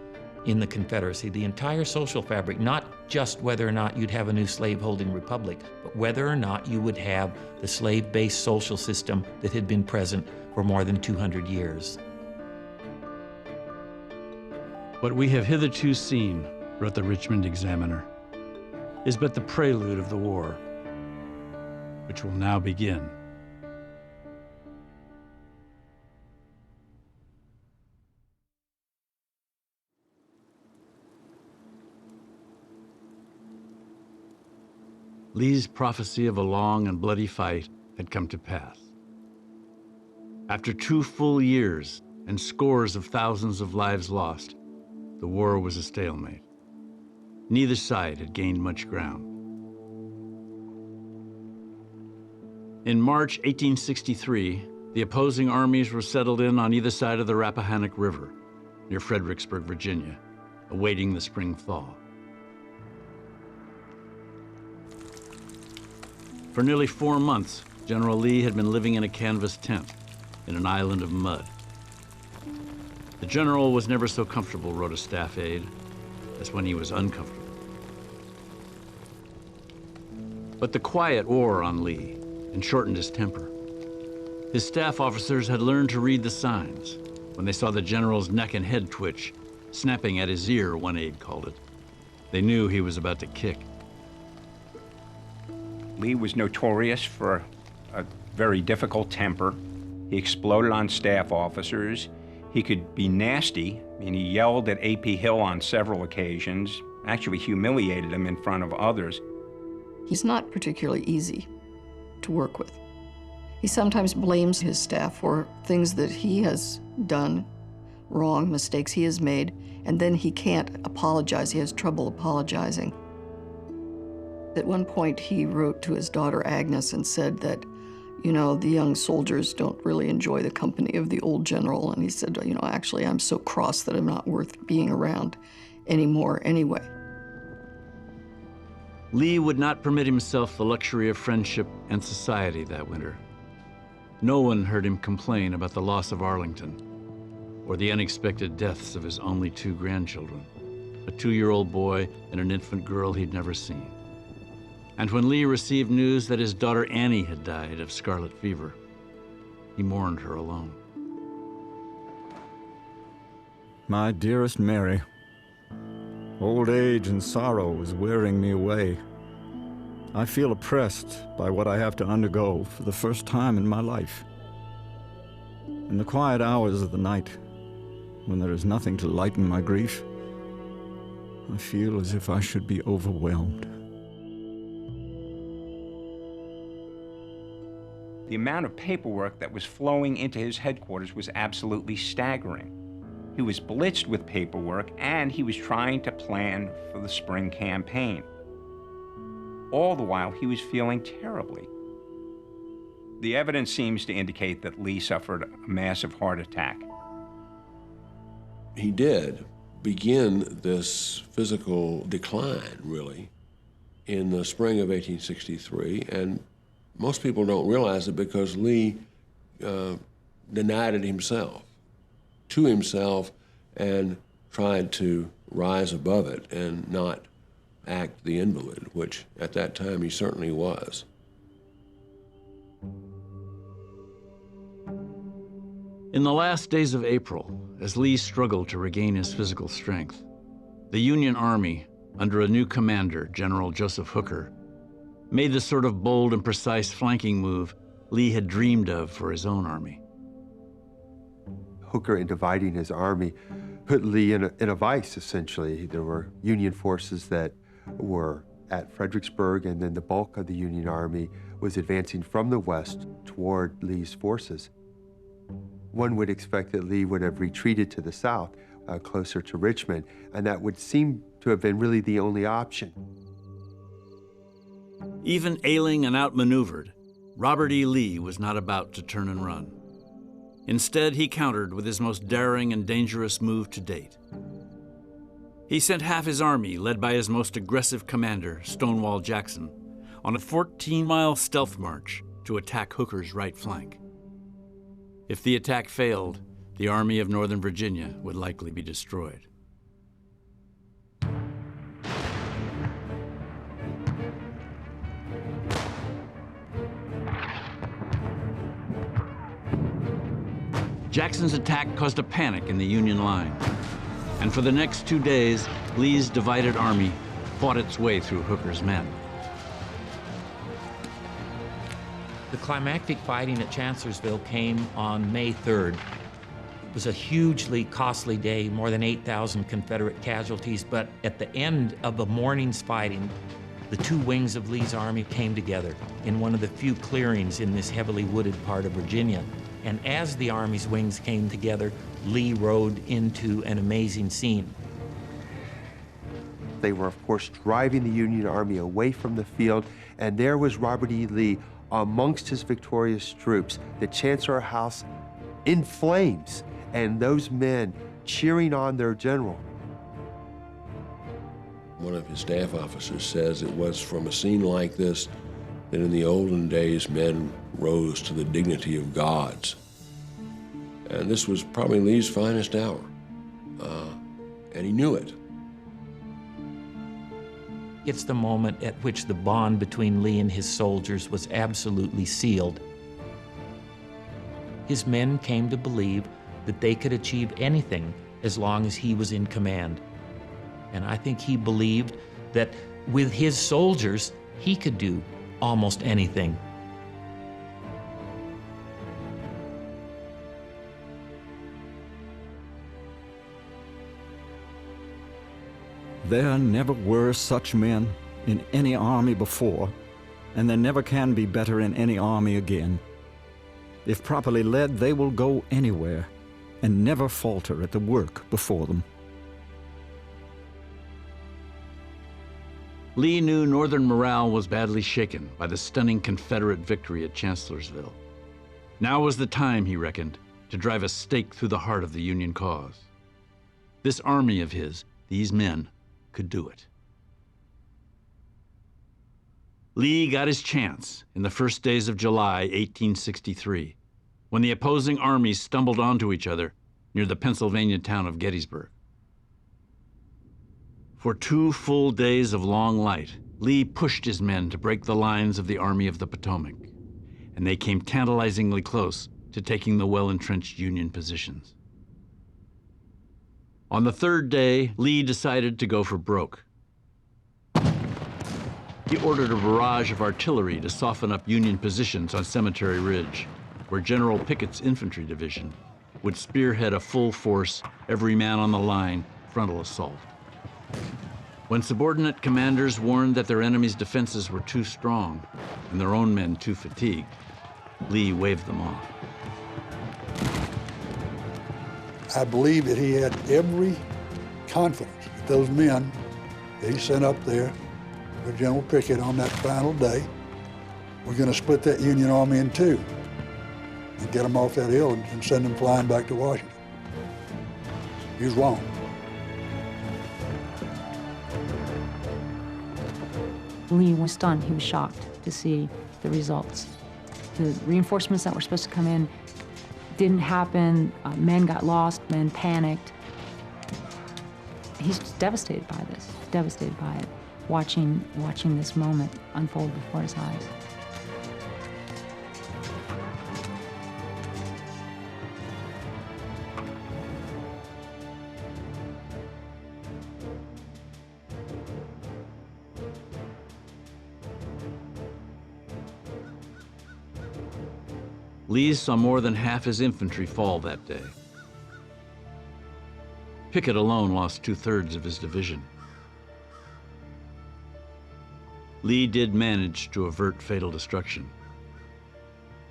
in the Confederacy, the entire social fabric, not just whether or not you'd have a new slave-holding republic, but whether or not you would have the slave-based social system that had been present for more than 200 years. What we have hitherto seen, wrote the Richmond Examiner, is but the prelude of the war, which will now begin. Lee's prophecy of a long and bloody fight had come to pass. After 2 full years and scores of thousands of lives lost, the war was a stalemate. Neither side had gained much ground. In March 1863, the opposing armies were settled in on either side of the Rappahannock River, near Fredericksburg, Virginia, awaiting the spring thaw. For nearly 4 months, General Lee had been living in a canvas tent in an island of mud. The general was never so comfortable, wrote a staff aide, as when he was uncomfortable. But the quiet wore on Lee and shortened his temper. His staff officers had learned to read the signs, when they saw the general's neck and head twitch, snapping at his ear, one aide called it. They knew he was about to kick. Lee was notorious for a very difficult temper. He exploded on staff officers. He could be nasty. I mean, he yelled at A.P. Hill on several occasions, actually humiliated him in front of others. He's not particularly easy to work with. He sometimes blames his staff for things that he has done wrong, mistakes he has made, and then he can't apologize. He has trouble apologizing. At one point, he wrote to his daughter Agnes and said that, you know, the young soldiers don't really enjoy the company of the old general. And he said, you know, actually, I'm so cross that I'm not worth being around anymore anyway. Lee would not permit himself the luxury of friendship and society that winter. No one heard him complain about the loss of Arlington or the unexpected deaths of his only 2 grandchildren, a 2-year-old boy and an infant girl he'd never seen. And when Lee received news that his daughter Annie had died of scarlet fever, he mourned her alone. My dearest Mary, old age and sorrow is wearing me away. I feel oppressed by what I have to undergo for the first time in my life. In the quiet hours of the night, when there is nothing to lighten my grief, I feel as if I should be overwhelmed. The amount of paperwork that was flowing into his headquarters was absolutely staggering. He was blitzed with paperwork, and he was trying to plan for the spring campaign. All the while, he was feeling terribly. The evidence seems to indicate that Lee suffered a massive heart attack. He did begin this physical decline, really, in the spring of 1863, and most people don't realize it because Lee denied it himself, to himself, and tried to rise above it and not act the invalid, which at that time he certainly was. In the last days of April, as Lee struggled to regain his physical strength, the Union Army, under a new commander, General Joseph Hooker, made the sort of bold and precise flanking move Lee had dreamed of for his own army. Hooker, in dividing his army, put Lee in a vice, essentially. There were Union forces that were at Fredericksburg, and then the bulk of the Union Army was advancing from the west toward Lee's forces. One would expect that Lee would have retreated to the south, closer to Richmond, and that would seem to have been really the only option. Even ailing and outmaneuvered, Robert E. Lee was not about to turn and run. Instead, he countered with his most daring and dangerous move to date. He sent half his army, led by his most aggressive commander, Stonewall Jackson, on a 14-mile stealth march to attack Hooker's right flank. If the attack failed, the Army of Northern Virginia would likely be destroyed. Jackson's attack caused a panic in the Union line. And for the next 2 days, Lee's divided army fought its way through Hooker's men. The climactic fighting at Chancellorsville came on May 3rd. It was a hugely costly day, more than 8,000 Confederate casualties, but at the end of the morning's fighting, the 2 wings of Lee's army came together in one of the few clearings in this heavily wooded part of Virginia. And as the Army's wings came together, Lee rode into an amazing scene. They were, of course, driving the Union Army away from the field, and there was Robert E. Lee amongst his victorious troops, the Chancellor House in flames, and those men cheering on their general. One of his staff officers says it was from a scene like this that in the olden days men rose to the dignity of gods. And this was probably Lee's finest hour, and he knew it. It's the moment at which the bond between Lee and his soldiers was absolutely sealed. His men came to believe that they could achieve anything as long as he was in command. And I think he believed that with his soldiers, he could do almost anything. There never were such men in any army before, and there never can be better in any army again. If properly led, they will go anywhere and never falter at the work before them. Lee knew Northern morale was badly shaken by the stunning Confederate victory at Chancellorsville. Now was the time, he reckoned, to drive a stake through the heart of the Union cause. This army of his, these men, could do it. Lee got his chance in the first days of July 1863, when the opposing armies stumbled onto each other near the Pennsylvania town of Gettysburg. For 2 full days of long light, Lee pushed his men to break the lines of the Army of the Potomac, and they came tantalizingly close to taking the well-entrenched Union positions. On the 3rd day, Lee decided to go for broke. He ordered a barrage of artillery to soften up Union positions on Cemetery Ridge, where General Pickett's infantry division would spearhead a full force, every man on the line, frontal assault. When subordinate commanders warned that their enemy's defenses were too strong and their own men too fatigued, Lee waved them off. I believe that he had every confidence that those men that he sent up there with General Pickett on that final day were going to split that Union Army in two and get them off that hill and send them flying back to Washington. He was wrong. Lee was stunned. He was shocked to see the results. The reinforcements that were supposed to come in didn't happen. Men got lost, men panicked. He's just devastated by this, devastated by it, watching this moment unfold before his eyes. Lee saw more than half his infantry fall that day. Pickett alone lost 2/3 of his division. Lee did manage to avert fatal destruction,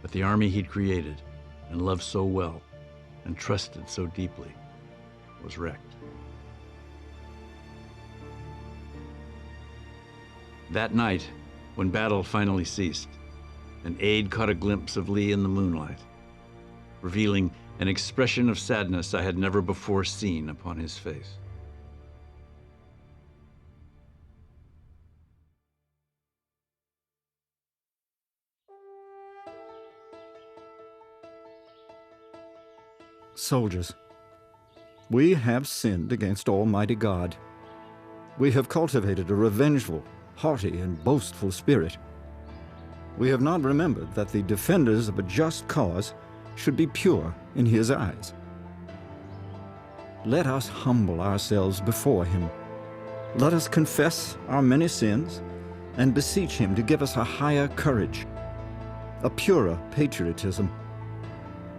but the army he'd created and loved so well and trusted so deeply was wrecked. That night, when battle finally ceased, an aide caught a glimpse of Lee in the moonlight, revealing an expression of sadness I had never before seen upon his face. Soldiers, we have sinned against Almighty God. We have cultivated a revengeful, haughty, and boastful spirit. We have not remembered that the defenders of a just cause should be pure in His eyes. Let us humble ourselves before Him. Let us confess our many sins and beseech Him to give us a higher courage, a purer patriotism,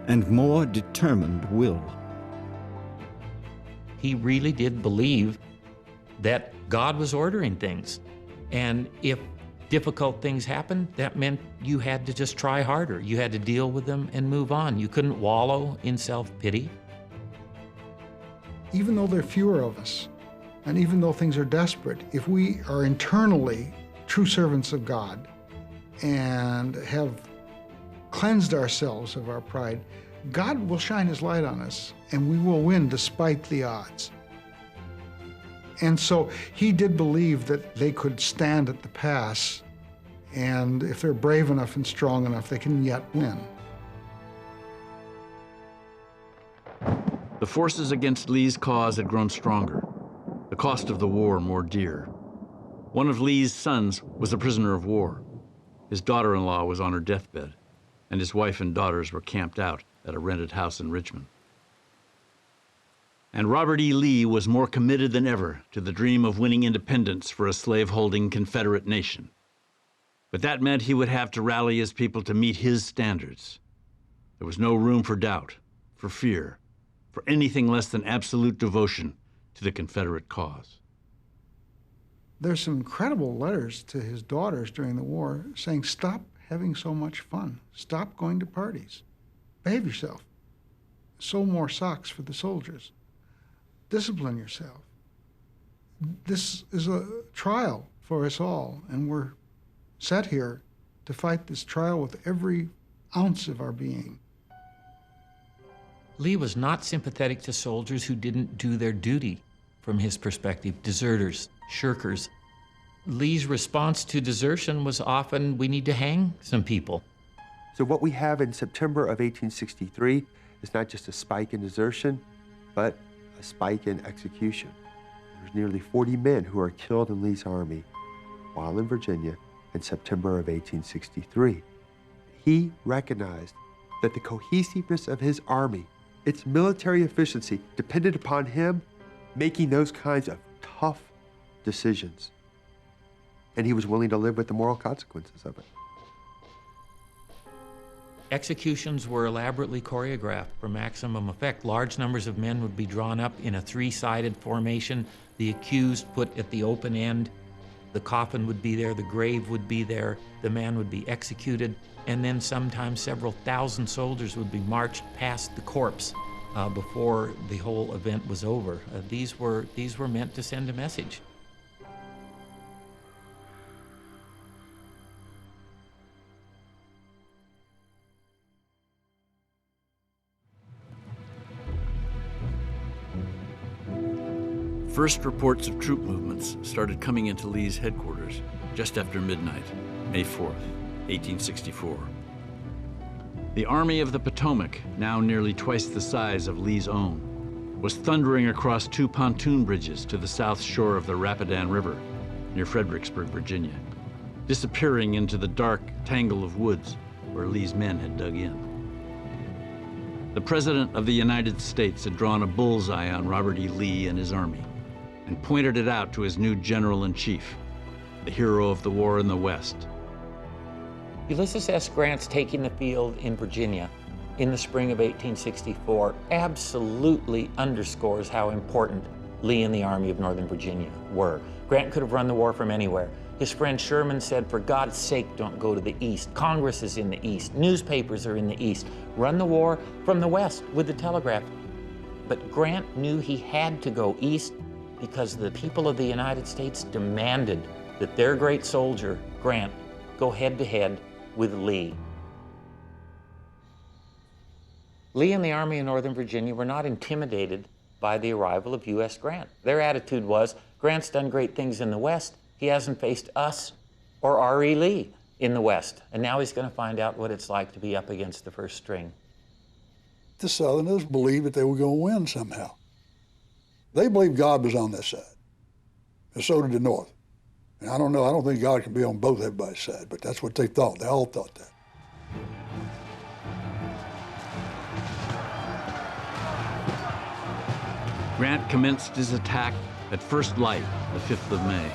and more determined will. He really did believe that God was ordering things. And if difficult things happened, that meant you had to just try harder. You had to deal with them and move on. You couldn't wallow in self-pity. Even though there are fewer of us, and even though things are desperate, if we are internally true servants of God and have cleansed ourselves of our pride, God will shine His light on us, and we will win despite the odds. And so he did believe that they could stand at the pass, and if they're brave enough and strong enough, they can yet win. The forces against Lee's cause had grown stronger, the cost of the war more dear. One of Lee's sons was a prisoner of war. His daughter-in-law was on her deathbed, and his wife and daughters were camped out at a rented house in Richmond. And Robert E. Lee was more committed than ever to the dream of winning independence for a slave-holding Confederate nation. But that meant he would have to rally his people to meet his standards. There was no room for doubt, for fear, for anything less than absolute devotion to the Confederate cause. There's some incredible letters to his daughters during the war saying, stop having so much fun. Stop going to parties. Behave yourself. Sew more socks for the soldiers. Discipline yourself. This is a trial for us all, and we're set here to fight this trial with every ounce of our being. Lee was not sympathetic to soldiers who didn't do their duty. From his perspective, deserters, shirkers. Lee's response to desertion was often, we need to hang some people. So what we have in September of 1863 is not just a spike in desertion, but a spike in execution. There's nearly 40 men who are killed in Lee's army while in Virginia in September of 1863. He recognized that the cohesiveness of his army, its military efficiency, depended upon him making those kinds of tough decisions. And he was willing to live with the moral consequences of it. Executions were elaborately choreographed for maximum effect. Large numbers of men would be drawn up in a three-sided formation, the accused put at the open end, the coffin would be there, the grave would be there, the man would be executed, and then sometimes several thousand soldiers would be marched past the corpse before the whole event was over. These were meant to send a message. First reports of troop movements started coming into Lee's headquarters just after midnight, May 4th, 1864. The Army of the Potomac, now nearly twice the size of Lee's own, was thundering across two pontoon bridges to the south shore of the Rapidan River near Fredericksburg, Virginia, disappearing into the dark tangle of woods where Lee's men had dug in. The President of the United States had drawn a bullseye on Robert E. Lee and his army and pointed it out to his new General-in-Chief, the hero of the war in the West. Ulysses S. Grant's taking the field in Virginia in the spring of 1864 absolutely underscores how important Lee and the Army of Northern Virginia were. Grant could have run the war from anywhere. His friend Sherman said, for God's sake, don't go to the east. Congress is in the east. Newspapers are in the east. Run the war from the west with the telegraph. But Grant knew he had to go east because the people of the United States demanded that their great soldier, Grant, go head-to-head with Lee. Lee and the Army of Northern Virginia were not intimidated by the arrival of U.S. Grant. Their attitude was, Grant's done great things in the West. He hasn't faced us or R.E. Lee in the West. And now he's going to find out what it's like to be up against the first string. The Southerners believed that they were going to win somehow. They believed God was on their side, and so did the North. And I don't think God can be on both everybody's side, but that's what they thought. They all thought that. Grant commenced his attack at first light, the 5th of May.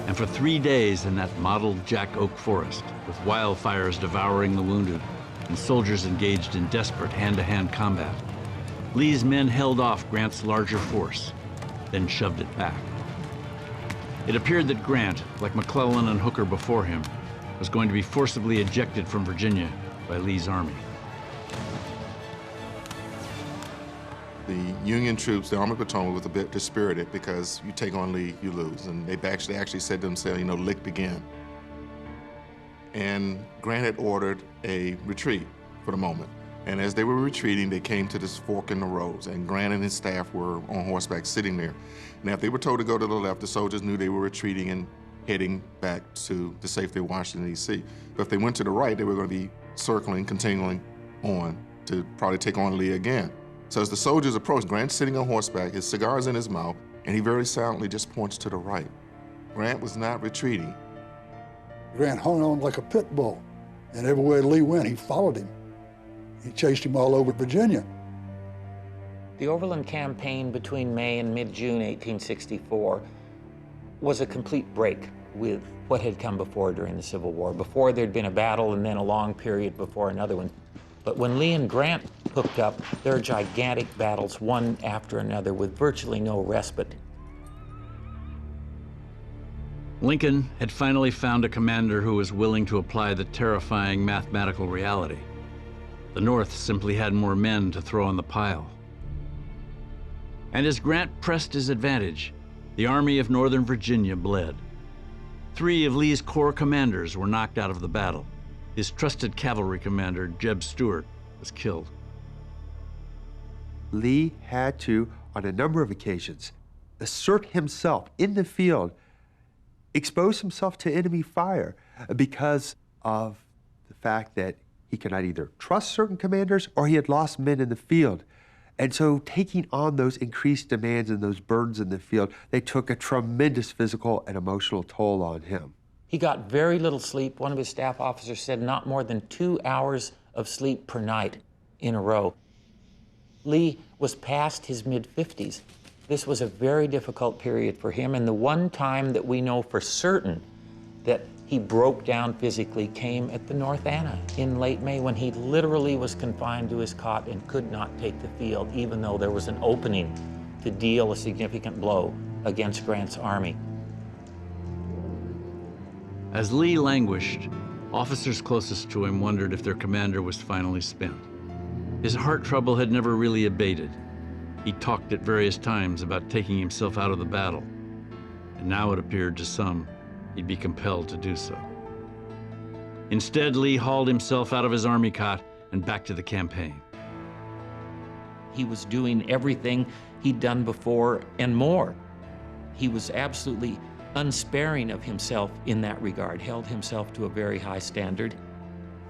And for 3 days in that mottled Jack Oak forest, with wildfires devouring the wounded and soldiers engaged in desperate hand-to-hand combat, Lee's men held off Grant's larger force, then shoved it back. It appeared that Grant, like McClellan and Hooker before him, was going to be forcibly ejected from Virginia by Lee's army. The Union troops, the Army of Potomac, was a bit dispirited because you take on Lee, you lose. And they actually said to themselves, lick again. And Grant had ordered a retreat for the moment. And as they were retreating, they came to this fork in the roads, and Grant and his staff were on horseback sitting there. Now, if they were told to go to the left, the soldiers knew they were retreating and heading back to the safety of Washington, D.C. But if they went to the right, they were going to be circling, continuing on to probably take on Lee again. So as the soldiers approached, Grant's sitting on horseback, his cigar's in his mouth, and he very silently just points to the right. Grant was not retreating. Grant hung on like a pit bull, and everywhere Lee went, he followed him. He chased him all over Virginia. The Overland Campaign between May and mid-June 1864 was a complete break with what had come before during the Civil War. Before, there'd been a battle and then a long period before another one. But when Lee and Grant hooked up, there are gigantic battles, one after another, with virtually no respite. Lincoln had finally found a commander who was willing to apply the terrifying mathematical reality. The North simply had more men to throw on the pile. And as Grant pressed his advantage, the Army of Northern Virginia bled. 3 of Lee's corps commanders were knocked out of the battle. His trusted cavalry commander, Jeb Stuart, was killed. Lee had to, on a number of occasions, assert himself in the field, expose himself to enemy fire because of the fact that he could not either trust certain commanders or he had lost men in the field. And so taking on those increased demands and those burdens in the field, they took a tremendous physical and emotional toll on him. He got very little sleep. One of his staff officers said not more than 2 hours of sleep per night in a row. Lee was past his mid-50s. This was a very difficult period for him, and the one time that we know for certain that he broke down physically came at the North Anna in late May, when he literally was confined to his cot and could not take the field, even though there was an opening to deal a significant blow against Grant's army. As Lee languished, officers closest to him wondered if their commander was finally spent. His heart trouble had never really abated. He talked at various times about taking himself out of the battle, and now it appeared to some he'd be compelled to do so. Instead, Lee hauled himself out of his army cot and back to the campaign. He was doing everything he'd done before and more. He was absolutely unsparing of himself in that regard, held himself to a very high standard,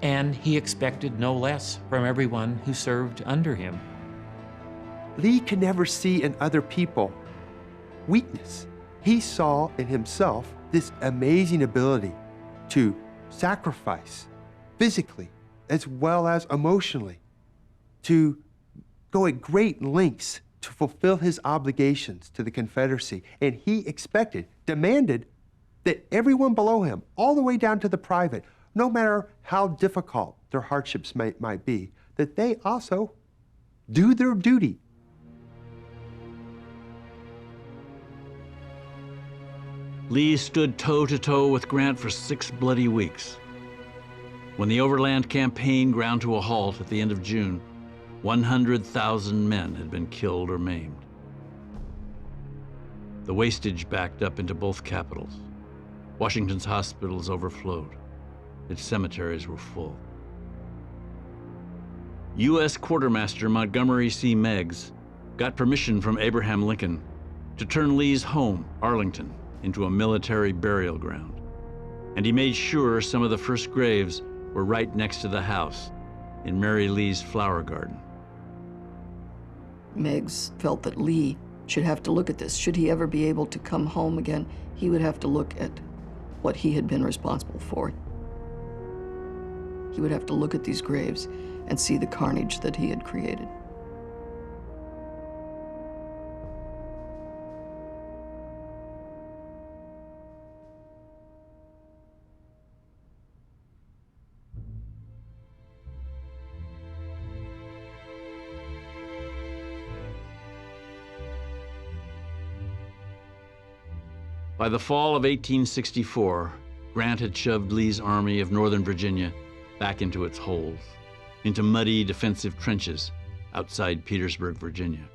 and he expected no less from everyone who served under him. Lee could never see in other people weakness. He saw in himself this amazing ability to sacrifice physically as well as emotionally, to go at great lengths to fulfill his obligations to the Confederacy. And he expected, demanded, that everyone below him, all the way down to the private, no matter how difficult their hardships might be, that they also do their duty. Lee stood toe-to-toe with Grant for 6 bloody weeks. When the Overland Campaign ground to a halt at the end of June, 100,000 men had been killed or maimed. The wastage backed up into both capitals. Washington's hospitals overflowed. Its cemeteries were full. U.S. Quartermaster Montgomery C. Meigs got permission from Abraham Lincoln to turn Lee's home, Arlington, into a military burial ground. And he made sure some of the first graves were right next to the house in Mary Lee's flower garden. Meigs felt that Lee should have to look at this. Should he ever be able to come home again, he would have to look at what he had been responsible for. He would have to look at these graves and see the carnage that he had created. By the fall of 1864, Grant had shoved Lee's Army of Northern Virginia back into its holes, into muddy defensive trenches outside Petersburg, Virginia.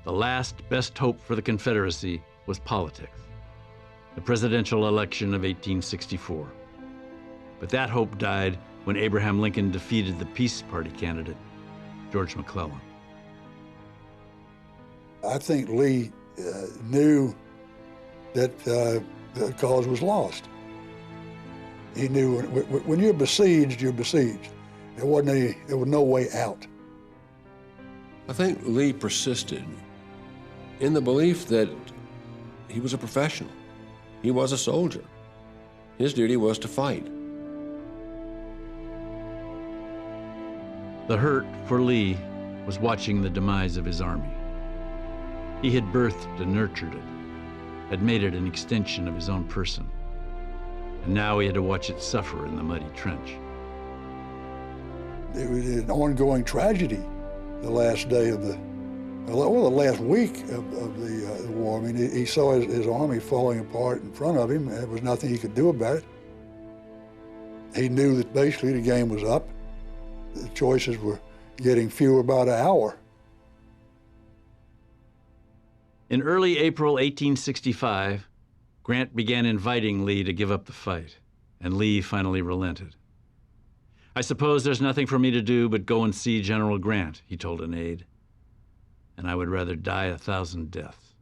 The last best hope for the Confederacy was politics, the presidential election of 1864. But that hope died when Abraham Lincoln defeated the Peace Party candidate, George McClellan. I think Lee knew that the cause was lost. He knew when you're besieged, you're besieged. There was no way out. I think Lee persisted in the belief that he was a professional. He was a soldier. His duty was to fight. The hurt for Lee was watching the demise of his army. He had birthed and nurtured it, had made it an extension of his own person, and now he had to watch it suffer in the muddy trench. It was an ongoing tragedy the last day of the last week of the war. I mean, he saw his army falling apart in front of him. There was nothing he could do about it. He knew that basically the game was up. The choices were getting fewer by the hour. In early April 1865, Grant began inviting Lee to give up the fight, and Lee finally relented. "I suppose there's nothing for me to do but go and see General Grant," he told an aide, "and I would rather die 1,000 deaths."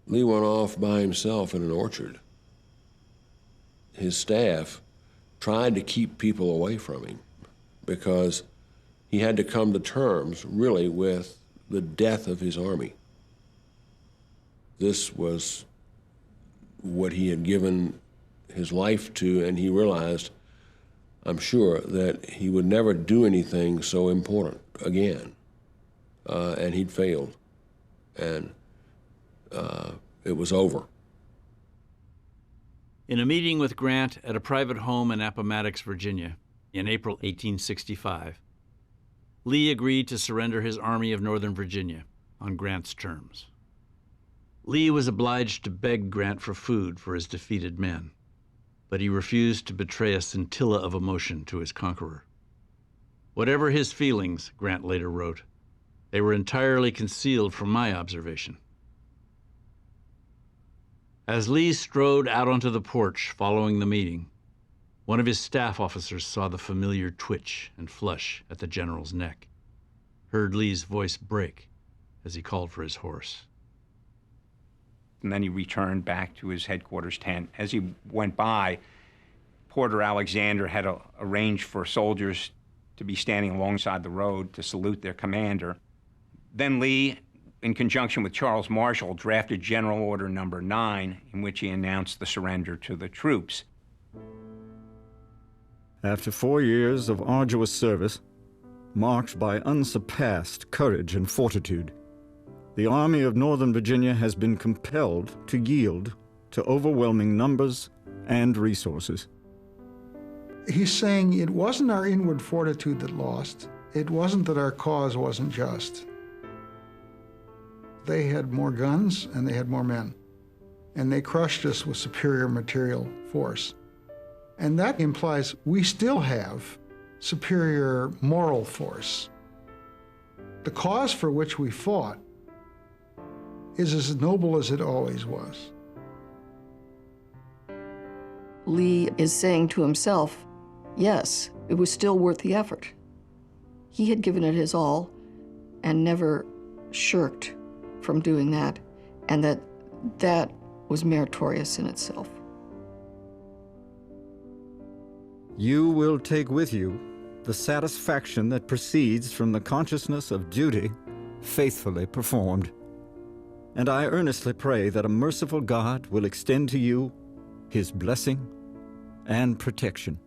Lee went off by himself in an orchard. His staff tried to keep people away from him because he had to come to terms, really, with the death of his army. This was what he had given his life to, and he realized, I'm sure, that he would never do anything so important again. And he'd failed, and it was over. In a meeting with Grant at a private home in Appomattox, Virginia, in April 1865, Lee agreed to surrender his Army of Northern Virginia on Grant's terms. Lee was obliged to beg Grant for food for his defeated men, but he refused to betray a scintilla of emotion to his conqueror. Whatever his feelings, Grant later wrote, they were entirely concealed from my observation. As Lee strode out onto the porch following the meeting, one of his staff officers saw the familiar twitch and flush at the general's neck, heard Lee's voice break as he called for his horse. And then he returned back to his headquarters tent. As he went by, Porter Alexander had arranged for soldiers to be standing alongside the road to salute their commander. Then Lee, in conjunction with Charles Marshall, drafted General Order No. 9, in which he announced the surrender to the troops. After 4 years of arduous service, marked by unsurpassed courage and fortitude, the Army of Northern Virginia has been compelled to yield to overwhelming numbers and resources. He's saying it wasn't our inward fortitude that lost. It wasn't that our cause wasn't just. They had more guns and they had more men, and they crushed us with superior material force. And that implies we still have superior moral force. The cause for which we fought is as noble as it always was. Lee is saying to himself, yes, it was still worth the effort. He had given it his all and never shirked from doing that, and that was meritorious in itself. You will take with you the satisfaction that proceeds from the consciousness of duty faithfully performed. And I earnestly pray that a merciful God will extend to you his blessing and protection.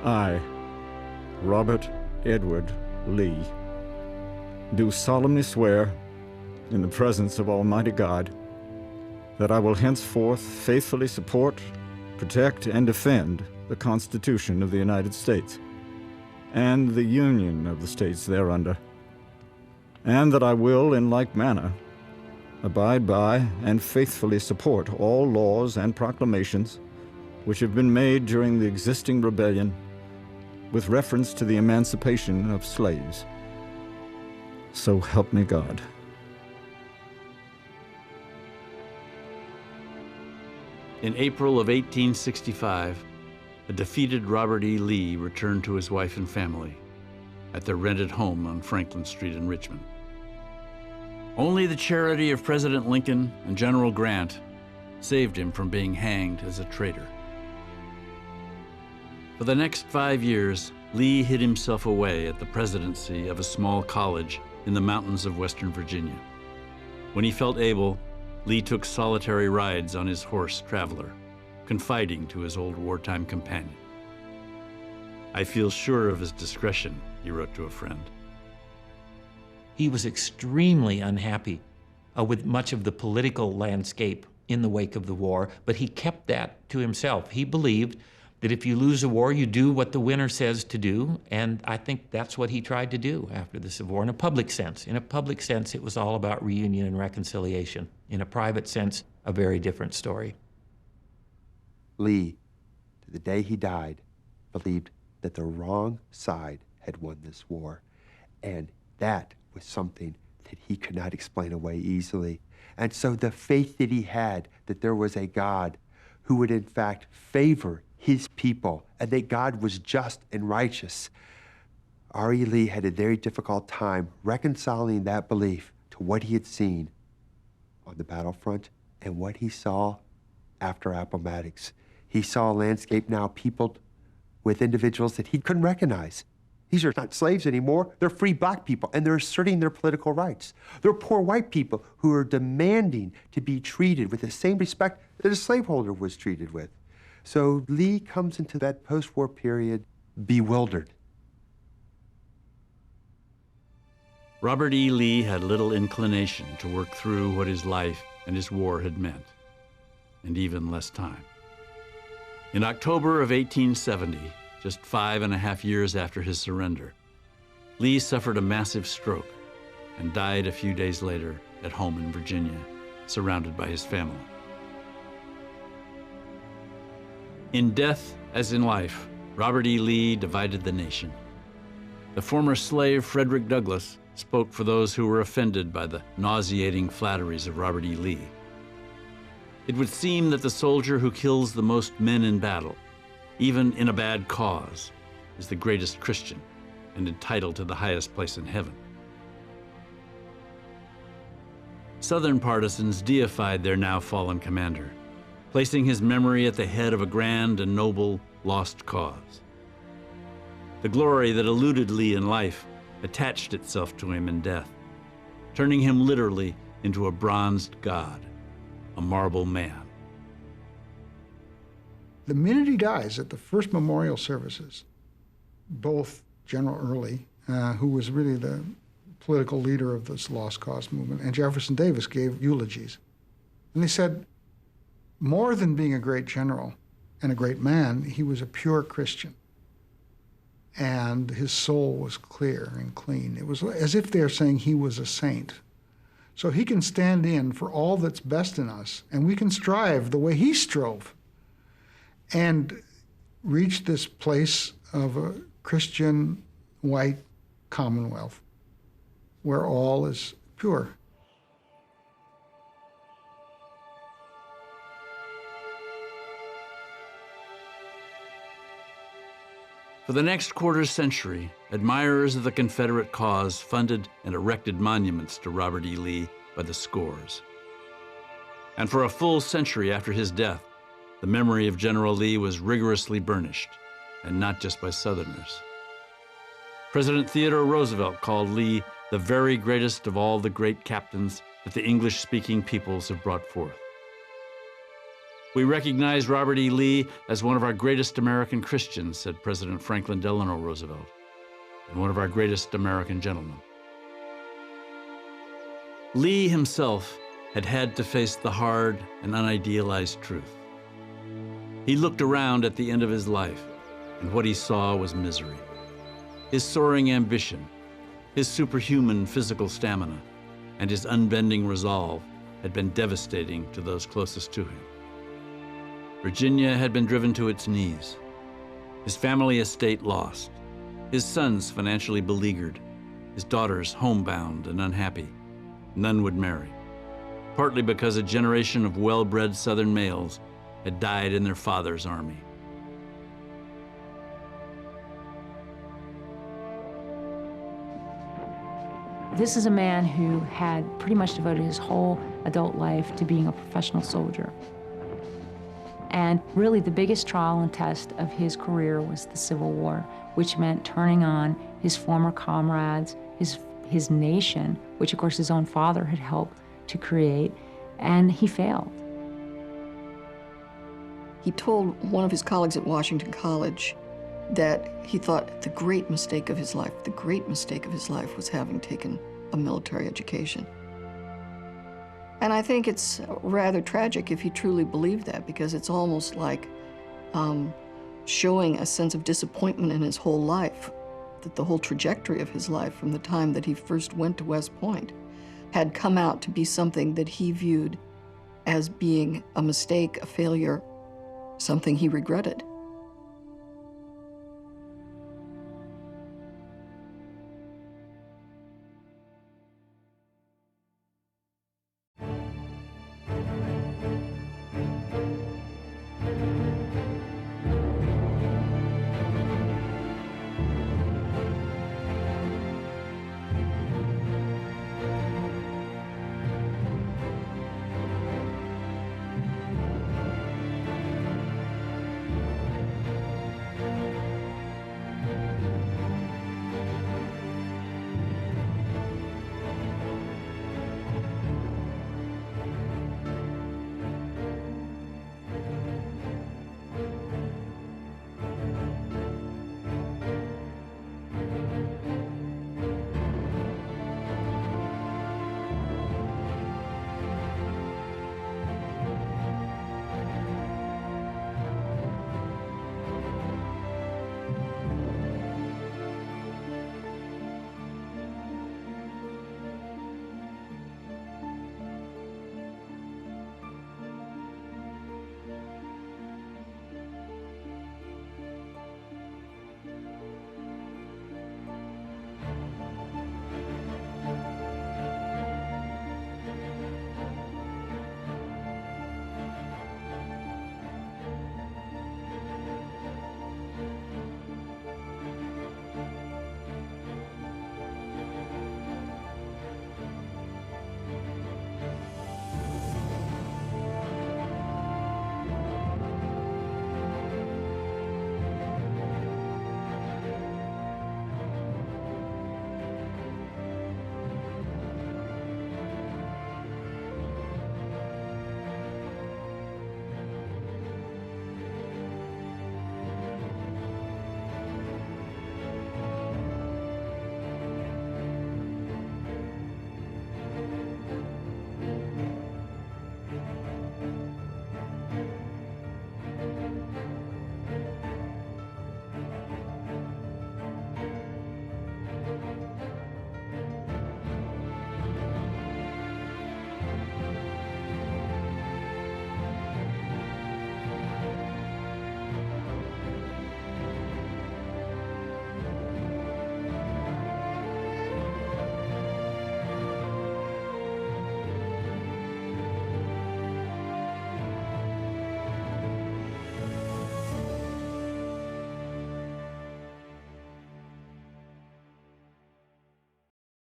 I, Robert Edward Lee, do solemnly swear, in the presence of Almighty God, that I will henceforth faithfully support, protect, and defend the Constitution of the United States and the Union of the states thereunder, and that I will, in like manner, abide by and faithfully support all laws and proclamations which have been made during the existing rebellion with reference to the emancipation of slaves. So help me God. In April of 1865, a defeated Robert E. Lee returned to his wife and family at their rented home on Franklin Street in Richmond. Only the charity of President Lincoln and General Grant saved him from being hanged as a traitor. For the next 5 years, Lee hid himself away at the presidency of a small college in the mountains of Western Virginia. When he felt able, Lee took solitary rides on his horse, Traveler, confiding to his old wartime companion. "I feel sure of his discretion," he wrote to a friend. He was extremely unhappy with much of the political landscape in the wake of the war, but he kept that to himself. He believed that if you lose a war, you do what the winner says to do, and I think that's what he tried to do after the Civil War in a public sense. In a public sense, it was all about reunion and reconciliation. In a private sense, a very different story. Lee, to the day he died, believed that the wrong side had won this war, and that was something that he could not explain away easily. And so the faith that he had that there was a God who would in fact favor his people and that God was just and righteous, R.E. Lee had a very difficult time reconciling that belief to what he had seen on the battlefront and what he saw after Appomattox. He saw a landscape now peopled with individuals that he couldn't recognize. These are not slaves anymore. They're free black people, and they're asserting their political rights. They're poor white people who are demanding to be treated with the same respect that a slaveholder was treated with. So Lee comes into that post-war period bewildered. Robert E. Lee had little inclination to work through what his life and his war had meant, and even less time. In October of 1870, just 5.5 years after his surrender, Lee suffered a massive stroke and died a few days later at home in Virginia, surrounded by his family. In death, as in life, Robert E. Lee divided the nation. The former slave Frederick Douglass spoke for those who were offended by the nauseating flatteries of Robert E. Lee. It would seem that the soldier who kills the most men in battle, even in a bad cause, is the greatest Christian and entitled to the highest place in heaven. Southern partisans deified their now fallen commander, placing his memory at the head of a grand and noble lost cause. The glory that eluded Lee in life attached itself to him in death, turning him literally into a bronzed god, a marble man. The minute he dies at the first memorial services, both General Early, who was really the political leader of this lost cause movement, and Jefferson Davis gave eulogies. And they said, more than being a great general and a great man, he was a pure Christian. And his soul was clear and clean. It was as if they're saying he was a saint. So he can stand in for all that's best in us, and we can strive the way he strove and reach this place of a Christian white commonwealth where all is pure. For the next quarter century, admirers of the Confederate cause funded and erected monuments to Robert E. Lee by the scores. And for a full century after his death, the memory of General Lee was rigorously burnished, and not just by Southerners. President Theodore Roosevelt called Lee the very greatest of all the great captains that the English-speaking peoples have brought forth. We recognize Robert E. Lee as one of our greatest American Christians, said President Franklin Delano Roosevelt, and one of our greatest American gentlemen. Lee himself had had to face the hard and unidealized truth. He looked around at the end of his life, and what he saw was misery. His soaring ambition, his superhuman physical stamina, and his unbending resolve had been devastating to those closest to him. Virginia had been driven to its knees, his family estate lost, his sons financially beleaguered, his daughters homebound and unhappy. None would marry, partly because a generation of well-bred Southern males had died in their father's army. This is a man who had pretty much devoted his whole adult life to being a professional soldier. And really the biggest trial and test of his career was the Civil War, which meant turning on his former comrades, his nation, which of course his own father had helped to create, and he failed. He told one of his colleagues at Washington College that he thought the great mistake of his life was having taken a military education. And I think it's rather tragic if he truly believed that, because it's almost like showing a sense of disappointment in his whole life, that the whole trajectory of his life from the time that he first went to West Point had come out to be something that he viewed as being a mistake, a failure, something he regretted.